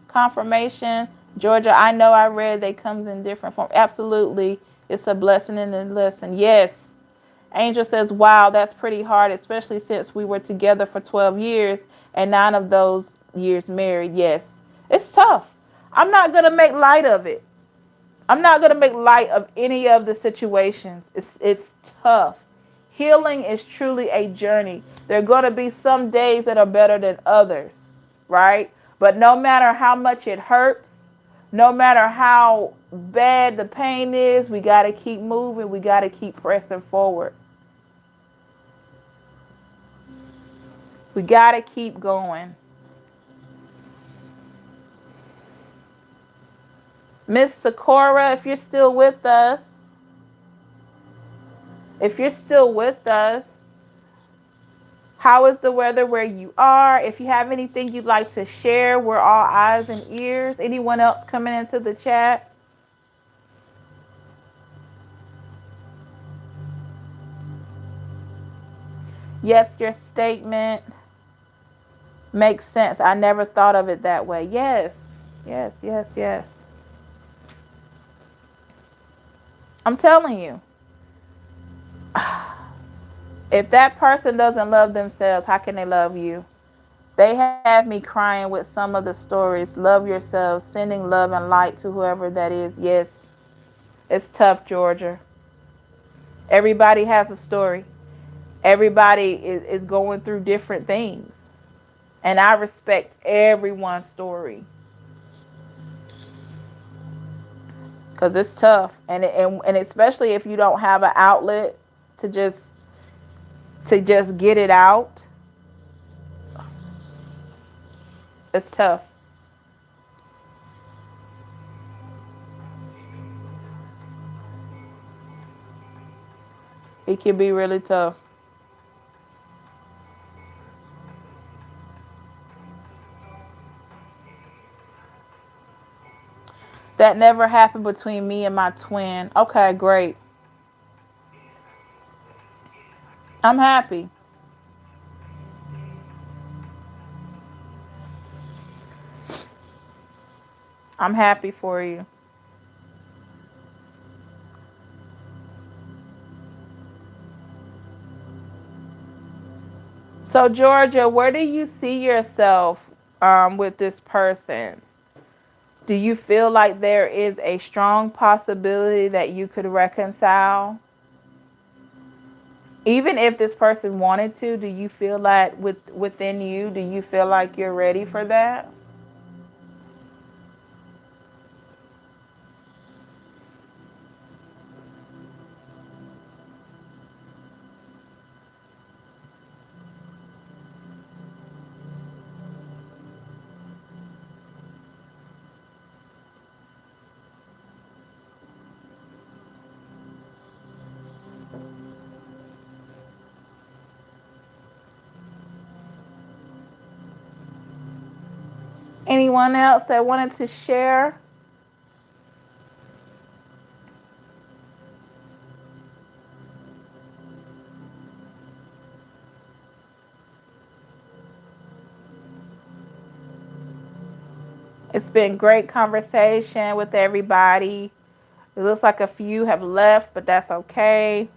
Confirmation. Georgia, I know I read they comes in different form. Absolutely. It's a blessing and a lesson. Yes. Angel says, wow, that's pretty hard, especially since we were together for 12 years and 9 of those years married. Yes. It's tough. I'm not going to make light of it. I'm not going to make light of any of the situations. It's tough. Healing is truly a journey. There are going to be some days that are better than others, right? But no matter how much it hurts, no matter how bad the pain is, we got to keep moving. We got to keep pressing forward. We got to keep going. Miss Sakura, if you're still with us, how is the weather where you are? If you have anything you'd like to share, we're all eyes and ears. Anyone else coming into the chat? Yes, your statement makes sense. I never thought of it that way. Yes, yes, yes, yes. I'm telling you, if that person doesn't love themselves, how can they love you? They have me crying with some of the stories. Love yourself, sending love and light to whoever that is. Yes, it's tough, Georgia. Everybody has a story. Everybody is going through different things. And I respect everyone's story. Because it's tough. And especially if you don't have an outlet to just get it out. It's tough. It can be really tough. That never happened between me and my twin. Okay, great. I'm happy. I'm happy for you. So, Georgia, where do you see yourself with this person? Do you feel like there is a strong possibility that you could reconcile? Even if this person wanted to, do you feel like within you, do you feel like you're ready for that? Anyone else that wanted to share? It's been great conversation with everybody. It looks like a few have left, but that's okay.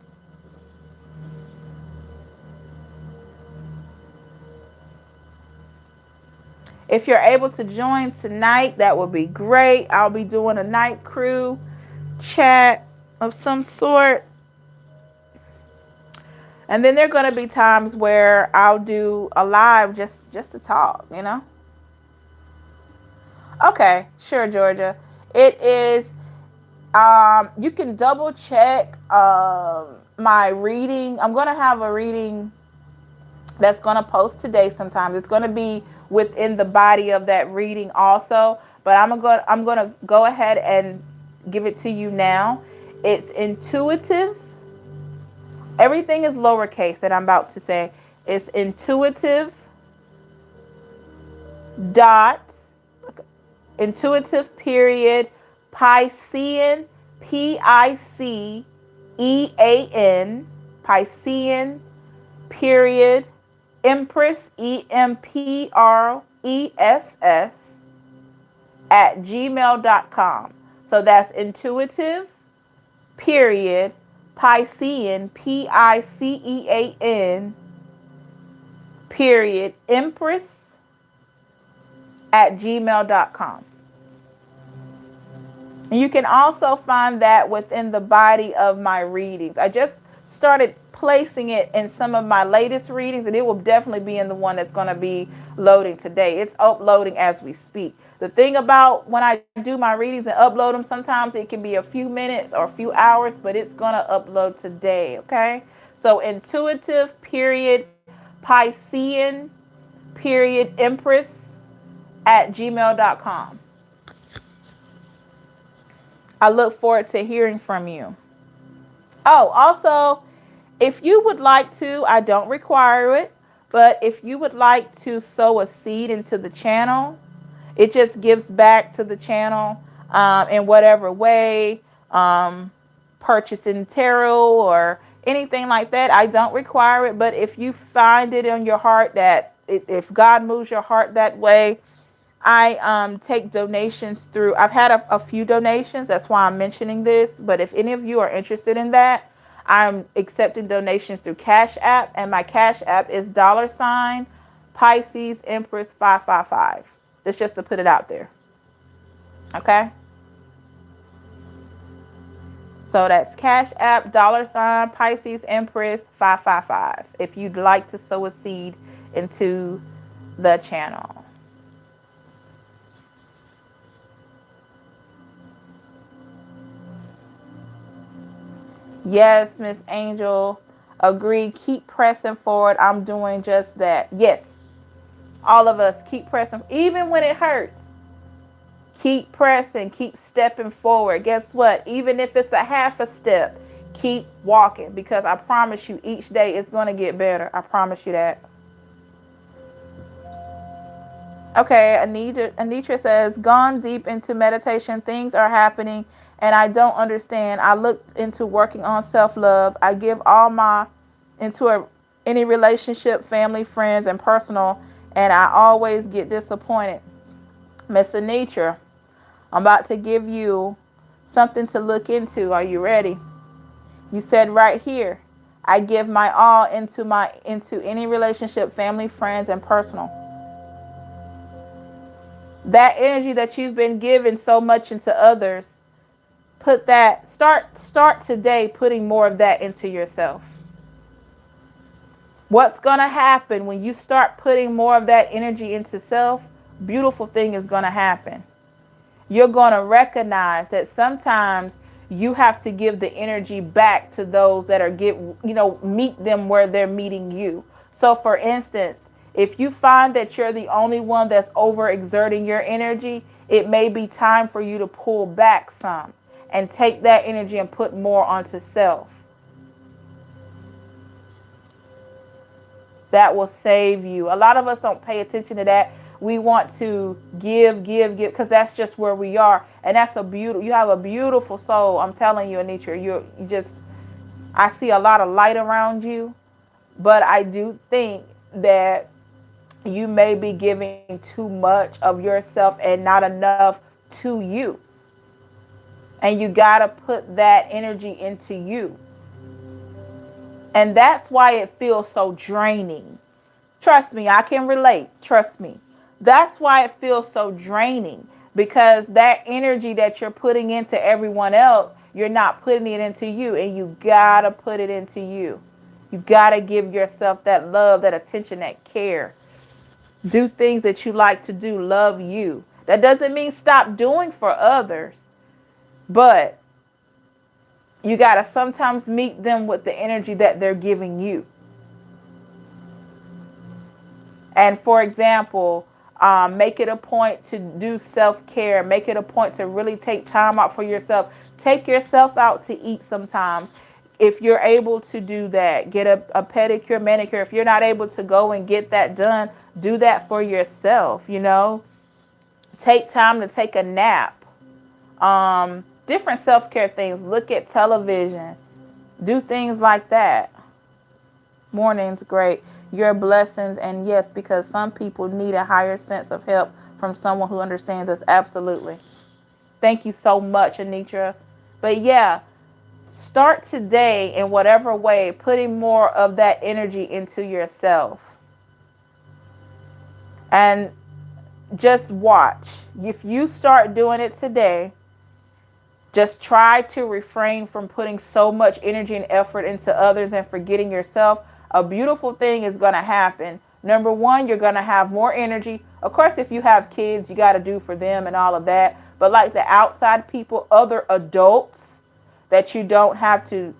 If you're able to join tonight, that would be great. I'll be doing a night crew chat of some sort. And then there are going to be times where I'll do a live just to talk, you know? Okay, sure, Georgia. It is you can double check my reading. I'm going to have a reading that's going to post today sometimes. It's going to be within the body of that reading also, but I'm going to go ahead and give it to you now. It's intuitive. Everything is lowercase that I'm about to say. It's intuitive dot intuitive period Piscean Picean Piscean period Empress Empress at gmail.com. So that's intuitive, period, Piscean, Picean, period, Empress at gmail.com. And you can also find that within the body of my readings. I just started placing it in some of my latest readings, and it will definitely be in the one that's going to be loading today. It's uploading as we speak. The thing about when I do my readings and upload them, sometimes it can be a few minutes or a few hours, but it's going to upload today, okay? So intuitive, period, Piscean, period, Empress at gmail.com. I look forward to hearing from you. Oh, also, if you would like to, I don't require it, but if you would like to sow a seed into the channel, it just gives back to the channel in whatever way, purchasing tarot or anything like that. I don't require it, but if you find it in your heart that if God moves your heart that way, I take donations through. I've had a few donations. That's why I'm mentioning this. But if any of you are interested in that, I'm accepting donations through Cash App. And my Cash App is $ Pisces Empress 555. That's just to put it out there. Okay? So that's Cash App, $ Pisces Empress 555. If you'd like to sow a seed into the channel. Yes, Miss Angel. Agree. Keep pressing forward. I'm doing just that. Yes. All of us keep pressing. Even when it hurts. Keep pressing. Keep stepping forward. Guess what? Even if it's a half a step, keep walking. Because I promise you, each day is going to get better. I promise you that. Okay, Anitra says, gone deep into meditation. Things are happening and I don't understand. I looked into working on self-love. I give all my into any relationship, family, friends, and personal, and I always get disappointed. Miss Anitra, I'm about to give you something to look into. Are you ready? You said right here, I give my all into any relationship, family, friends, and personal. That energy that you've been given so much into others, start today putting more of that into yourself. What's going to happen when you start putting more of that energy into self? Beautiful thing is going to happen. You're going to recognize that sometimes you have to give the energy back to those that are meet them where they're meeting you. So for instance, if you find that you're the only one that's overexerting your energy, it may be time for you to pull back some and take that energy and put more onto self. That will save you. A lot of us don't pay attention to that. We want to give, because that's just where we are. And that's you have a beautiful soul. I'm telling you, Anitra, I see a lot of light around you, but I do think that you may be giving too much of yourself and not enough to you. And you got to put that energy into you. And that's why it feels so draining. Trust me, I can relate. Trust me. That's why it feels so draining, because that energy that you're putting into everyone else, you're not putting it into you, and you got to put it into you. You got to give yourself that love, that attention, that care. Do things that you like to do. Love you. That doesn't mean stop doing for others, but you got to sometimes meet them with the energy that they're giving you. And for example, make it a point to do self-care. Make it a point to really take time out for yourself. Take yourself out to eat sometimes. If you're able to do that, get a pedicure, manicure. If you're not able to go and get that done, do that for yourself, Take time to take a nap. Different self-care things. Look at television. Do things like that. Morning's great. Your blessings, and yes, because some people need a higher sense of help from someone who understands us. Absolutely. Thank you so much, Anitra. But yeah, start today in whatever way, putting more of that energy into yourself. And just watch. If you start doing it today, just try to refrain from putting so much energy and effort into others and forgetting yourself. A beautiful thing is going to happen. Number one, you're going to have more energy. Of course, if you have kids, you got to do for them and all of that. But like the outside people, other adults that you don't have to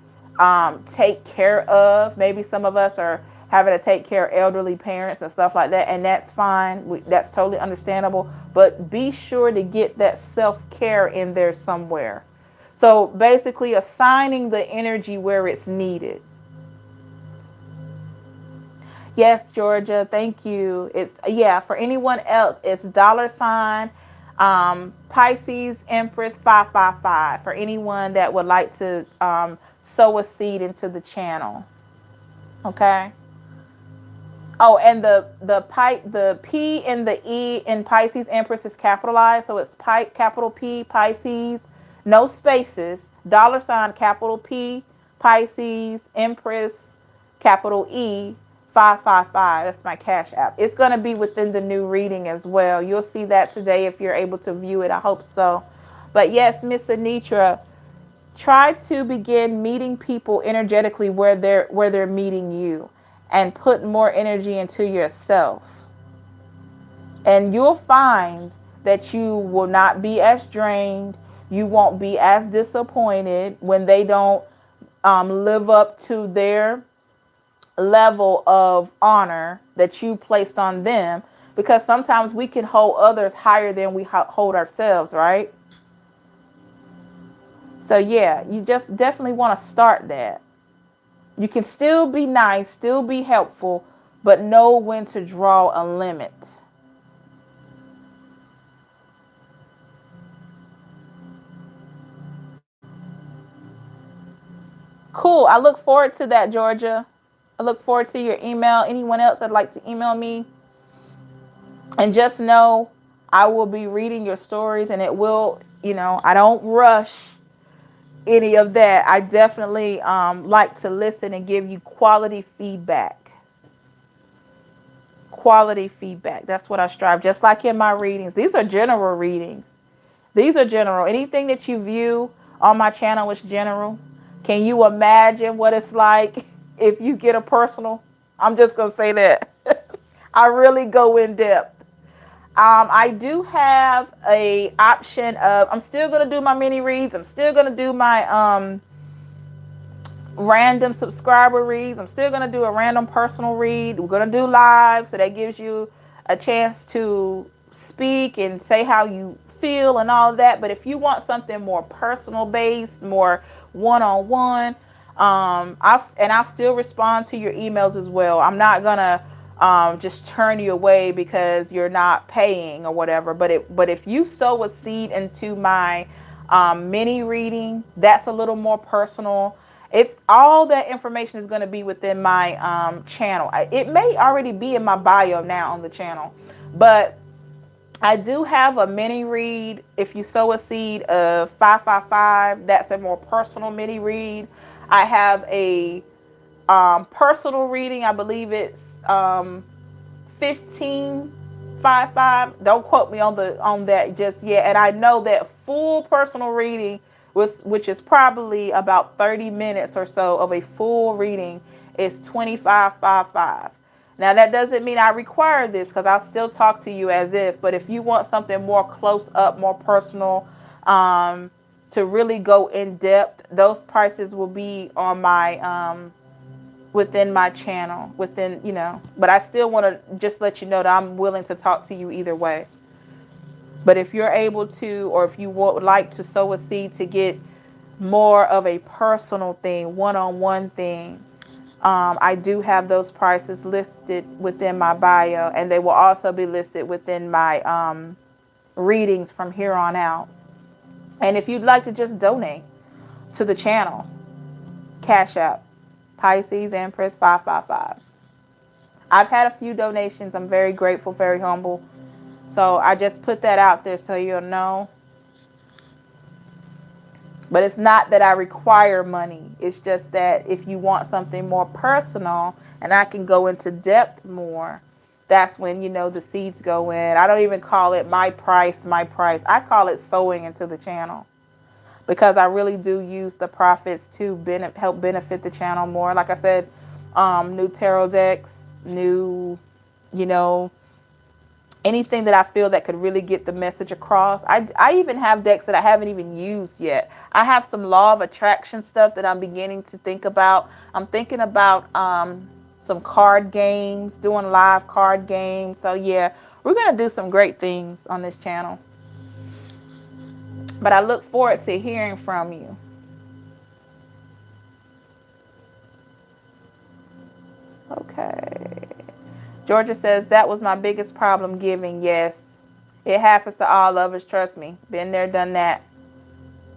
take care of. Maybe some of us are having to take care of elderly parents and stuff like that. And that's fine. That's totally understandable. But be sure to get that self-care in there somewhere. So basically assigning the energy where it's needed. Yes, Georgia, thank you. It's, yeah, for anyone else, it's $ Pisces Empress 555 for anyone that would like to sow a seed into the channel. Okay. Oh, and the P and the E in Pisces Empress is capitalized, so it's capital P Pisces, no spaces, $ capital P Pisces Empress capital E 555. That's my Cash App. It's going to be within the new reading as well. You'll see that today if you're able to view it. I hope so. But yes, Miss Anitra, try to begin meeting people energetically where they're meeting you, and put more energy into yourself. And you'll find that you will not be as drained. You won't be as disappointed when they don't live up to their level of honor that you placed on them, because sometimes we can hold others higher than we hold ourselves, right? So yeah, you just definitely want to start that. You can still be nice, still be helpful, but know when to draw a limit. Cool. I look forward to that, Georgia. I look forward to your email. Anyone else that'd like to email me? And just know I will be reading your stories, and it will, I don't rush any of that. I definitely like to listen and give you quality feedback. Quality feedback. That's what I strive. Just like in my readings. These are general readings. These are general. Anything that you view on my channel is general. Can you imagine what it's like if you get a personal? I'm just going to say that. I really go in depth. I do have a option of, I'm still going to do my mini reads. I'm still going to do my random subscriber reads. I'm still going to do a random personal read. We're going to do live, so that gives you a chance to speak and say how you feel and all of that. But if you want something more personal based, more one-on-one, I'll still respond to your emails as well. I'm not gonna just turn you away because you're not paying or whatever. But if you sow a seed into my mini reading, that's a little more personal. It's all that information is going to be within my channel. It may already be in my bio now on the channel, but I do have a mini read. If you sow a seed of 555, that's a more personal mini read. I have a personal reading. I believe it's 1555. Don't quote me on that just yet. And I know that full personal reading, which is probably about 30 minutes or so of a full reading, is 2555. Now, that doesn't mean I require this, because I'll still talk to you as if, but if you want something more close up, more personal, to really go in depth, those prices will be on my, within my channel, but I still want to just let you know that I'm willing to talk to you either way. But if you're able to, or if you would like to sow a seed to get more of a personal thing, one-on-one thing, I do have those prices listed within my bio, and they will also be listed within my readings from here on out. And if you'd like to just donate to the channel, Cash App, Pisces Empress 555. I've had a few donations. I'm very grateful, very humble. So I just put that out there so you'll know. But it's not that I require money. It's just that if you want something more personal and I can go into depth more, that's when, the seeds go in. I don't even call it my price, my price. I call it sowing into the channel because I really do use the profits to help benefit the channel more. Like I said, new tarot decks, new, you know, anything that I feel that could really get the message across. I even have decks that I haven't even used yet. I have some law of attraction stuff that I'm beginning to think about. I'm thinking about some card games, doing live card games. So yeah, we're going to do some great things on this channel. But I look forward to hearing from you. Okay. Georgia says, that was my biggest problem giving. Yes, it happens to all of us. Trust me. Been there, done that.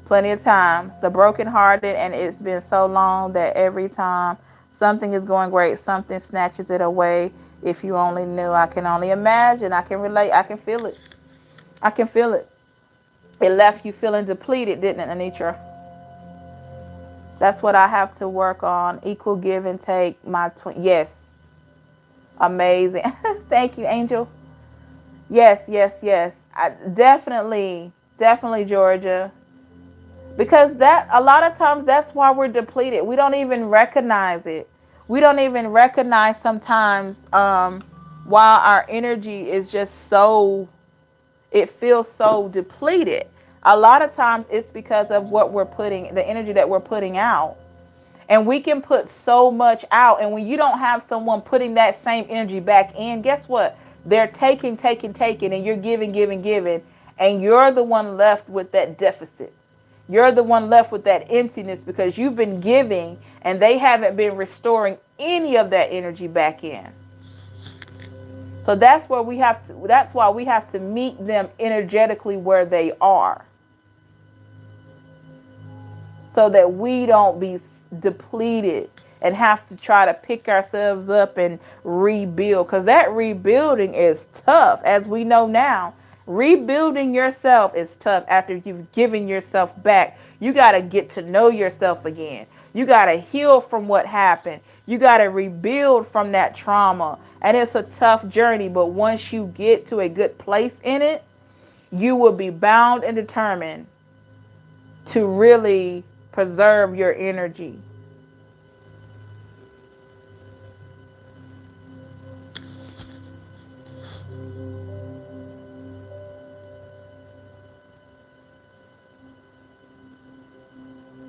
Plenty of times. The brokenhearted, and it's been so long that every time something is going great, something snatches it away. If you only knew. I can only imagine. I can relate. I can feel it. I can feel it. It left you feeling depleted, didn't it, Anitra? That's what I have to work on. Equal give and take. Yes. Amazing. Thank you, Angel. Yes, yes, yes. Definitely, Georgia. Because that a lot of times that's why we're depleted. We don't even recognize it. We don't even recognize sometimes why our energy is just so, it feels so depleted. A lot of times it's because of the energy that we're putting out. And we can put so much out. And when you don't have someone putting that same energy back in, guess what? They're taking, and you're giving. And you're the one left with that deficit. You're the one left with that emptiness because you've been giving and they haven't been restoring any of that energy back in. So that's why we have to meet them energetically where they are. So that we don't be depleted and have to try to pick ourselves up and rebuild. Because that rebuilding is tough, as we know now. Rebuilding yourself is tough after you've given yourself back. You got to get to know yourself again. You got to heal from what happened. You got to rebuild from that trauma. And it's a tough journey. But once you get to a good place in it, you will be bound and determined to really preserve your energy.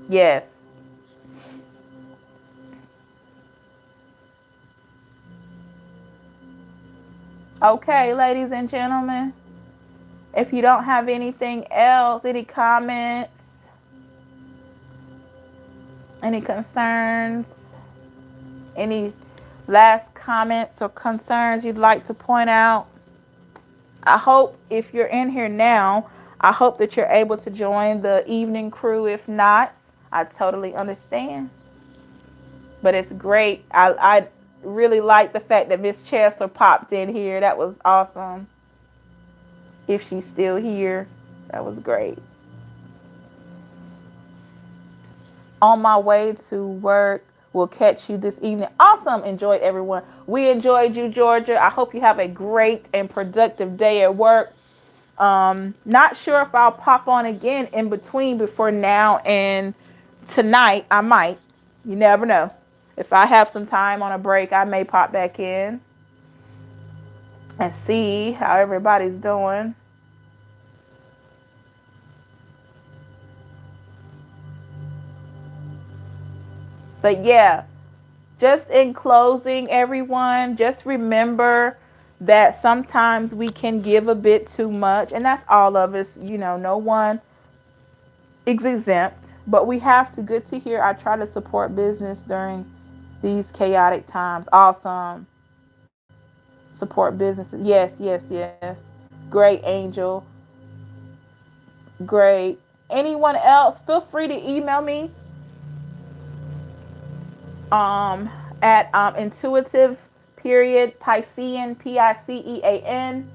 Yes. Okay, ladies and gentlemen, if you don't have anything else, any comments, any concerns, any last comments or concerns you'd like to point out, I hope if you're in here now, I hope that you're able to join the evening crew. If not, I totally understand. But it's great. I really like the fact that Miss Chancellor popped in here. That was awesome. If she's still here, that was great. On my way to work. We'll catch you this evening. Awesome. Enjoyed everyone. We enjoyed you, Georgia. I hope you have a great and productive day at work. Not sure if I'll pop on again in between before now and tonight. I might. You never know. If I have some time on a break, I may pop back in and see how everybody's doing. But yeah, just in closing, everyone, just remember that sometimes we can give a bit too much, and that's all of us. No one is exempt, but we have to. Good to hear. I try to support business during these chaotic times. Awesome. Support businesses. Yes, yes, yes. Great, Angel. Great. Anyone else? Feel free to email me at intuitive period Piscean, Picean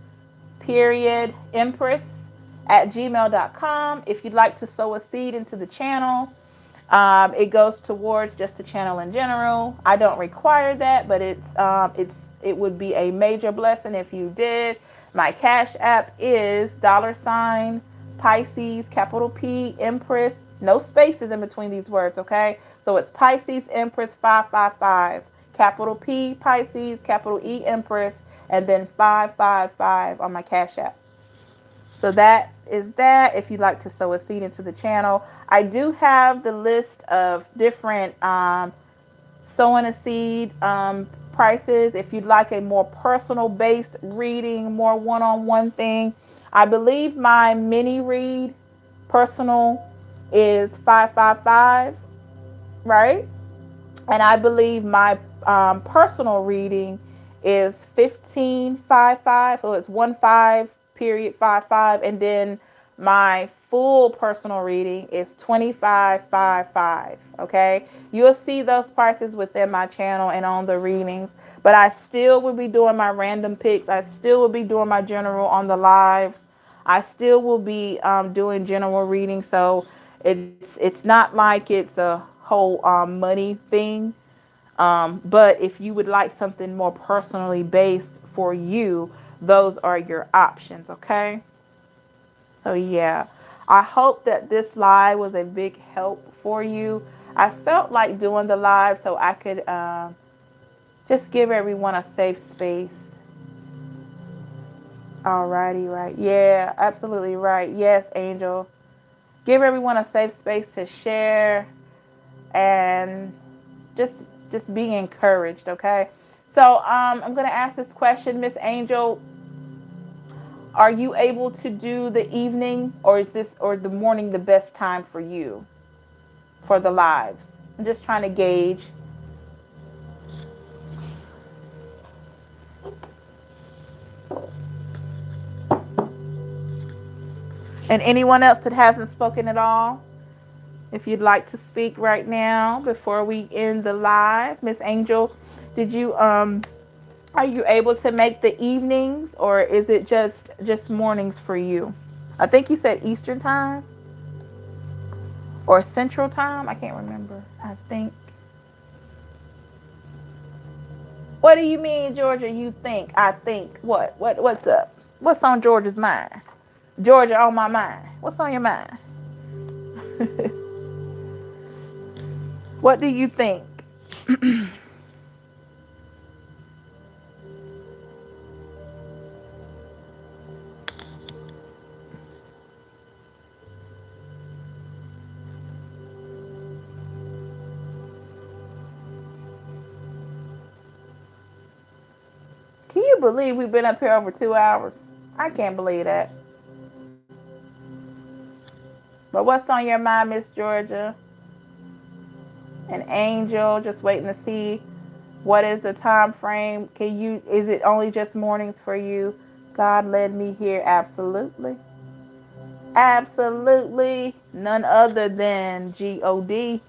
period empress at gmail.com. If you'd like to sow a seed into the channel, it goes towards just the channel in general. I don't require that, but it would be a major blessing if you did. My Cash App is $Pisces, capital P, Empress, no spaces in between these words, okay? So it's Pisces Empress 555, capital P, Pisces, capital E, Empress, and then 555 on my Cash App. So that is that. If you'd like to sow a seed into the channel, I do have the list of different sowing a seed prices. If you'd like a more personal based reading, more one-on-one thing, I believe my mini read personal is 555, right? And I believe my personal reading is 1555. So it's 15.55, and then my full personal reading is 2555. Okay, you'll see those prices within my channel and on the readings. But I still will be doing my random picks. I still will be doing my general on the lives. I still will be doing general reading. So it's not like it's a whole money thing. But if you would like something more personally based for you, those are your options, okay? So yeah, I hope that this live was a big help for you. I felt like doing the live so I could just give everyone a safe space. Alrighty, right. Yeah, absolutely right. Yes, Angel. Give everyone a safe space to share and just be encouraged, okay? So I'm gonna ask this question, Miss Angel. Are you able to do the evening, or is this or the morning the best time for you for the lives? I'm just trying to gauge. And anyone else that hasn't spoken at all, if you'd like to speak right now before we end the live. Miss Angel, did you are you able to make the evenings, or is it just mornings for you? I think you said Eastern time or Central time. I can't remember. I think. What do you mean, Georgia? You think? I think. What? What's up? What's on Georgia's mind? Georgia on my mind. What's on your mind? What do you think? Can you believe we've been up here over 2 hours? I can't believe that. But what's on your mind, Miss Georgia? An Angel, just waiting to see what is the time frame. Is it only just mornings for you? God led me here. Absolutely. Absolutely. None other than God.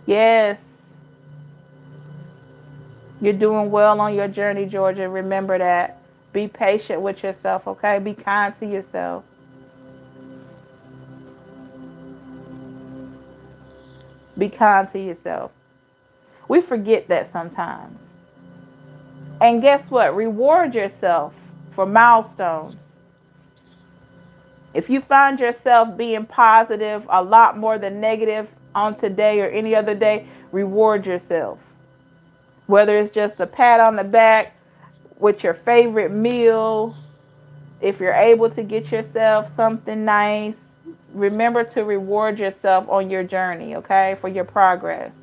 Yes. You're doing well on your journey, Georgia. Remember that. Be patient with yourself, okay? Be kind to yourself. Be kind to yourself. We forget that sometimes. And guess what? Reward yourself for milestones. If you find yourself being positive a lot more than negative on today or any other day, reward yourself. Whether it's just a pat on the back with your favorite meal, if you're able to get yourself something nice, remember to reward yourself on your journey, okay, for your progress.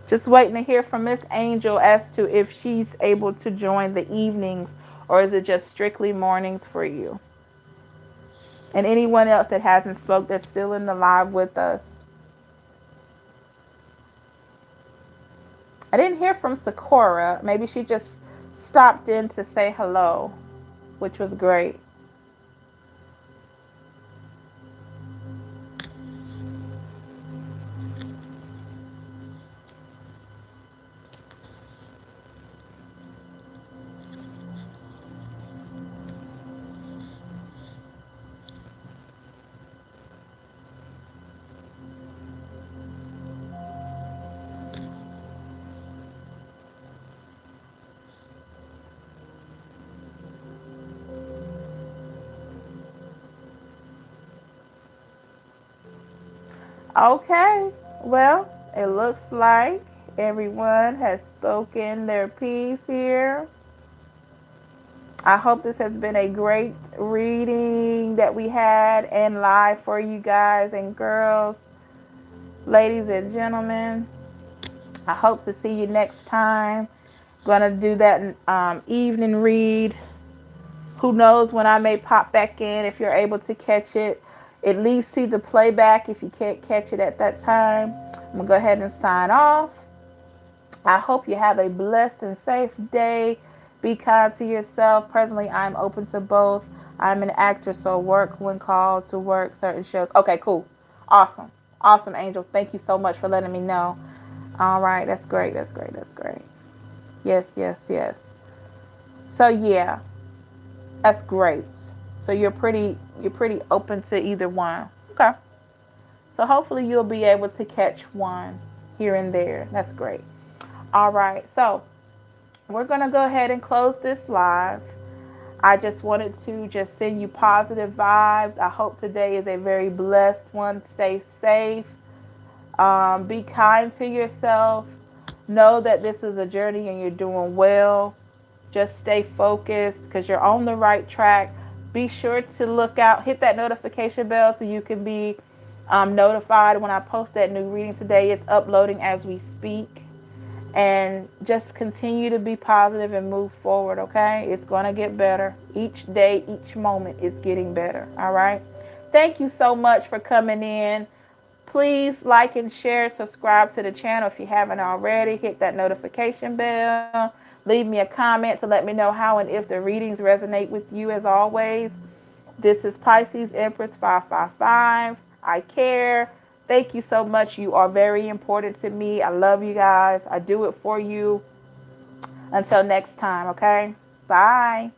Just waiting to hear from Miss Angel as to if she's able to join the evenings, or is it just strictly mornings for you? And anyone else that hasn't spoke that's still in the live with us. I didn't hear from Sakura. Maybe she just stopped in to say hello, which was great. Okay. Well, it looks like everyone has spoken their piece here. I hope this has been a great reading that we had and live for you guys and girls, ladies and gentlemen. I hope to see you next time. Gonna do that evening read. Who knows when I may pop back in if you're able to catch it. At least see the playback if you can't catch it at that time. I'm gonna go ahead and sign off. I hope you have a blessed and safe day. Be kind to yourself. Personally, I'm open to both. I'm an actor, so work when called to work certain shows. Okay, cool. Awesome. Awesome, Angel. Thank you so much for letting me know. All right, that's great. That's great. That's great. Yes, yes, yes. So yeah, that's great. So you're pretty open to either one. Okay. So hopefully you'll be able to catch one here and there. That's great. All right. So we're going to go ahead and close this live. I just wanted to just send you positive vibes. I hope today is a very blessed one. Stay safe. Be kind to yourself. Know that this is a journey and you're doing well. Just stay focused because you're on the right track. Be sure to look out, hit that notification bell so you can be notified when I post that new reading today. It's uploading as we speak. And just continue to be positive and move forward, okay? It's going to get better. Each day, each moment is getting better, all right? Thank you so much for coming in. Please like and share, subscribe to the channel if you haven't already. Hit that notification bell. Leave me a comment to let me know how and if the readings resonate with you as always. This is Pisces Empress 555. I care. Thank you so much. You are very important to me. I love you guys. I do it for you. Until next time, okay? Bye.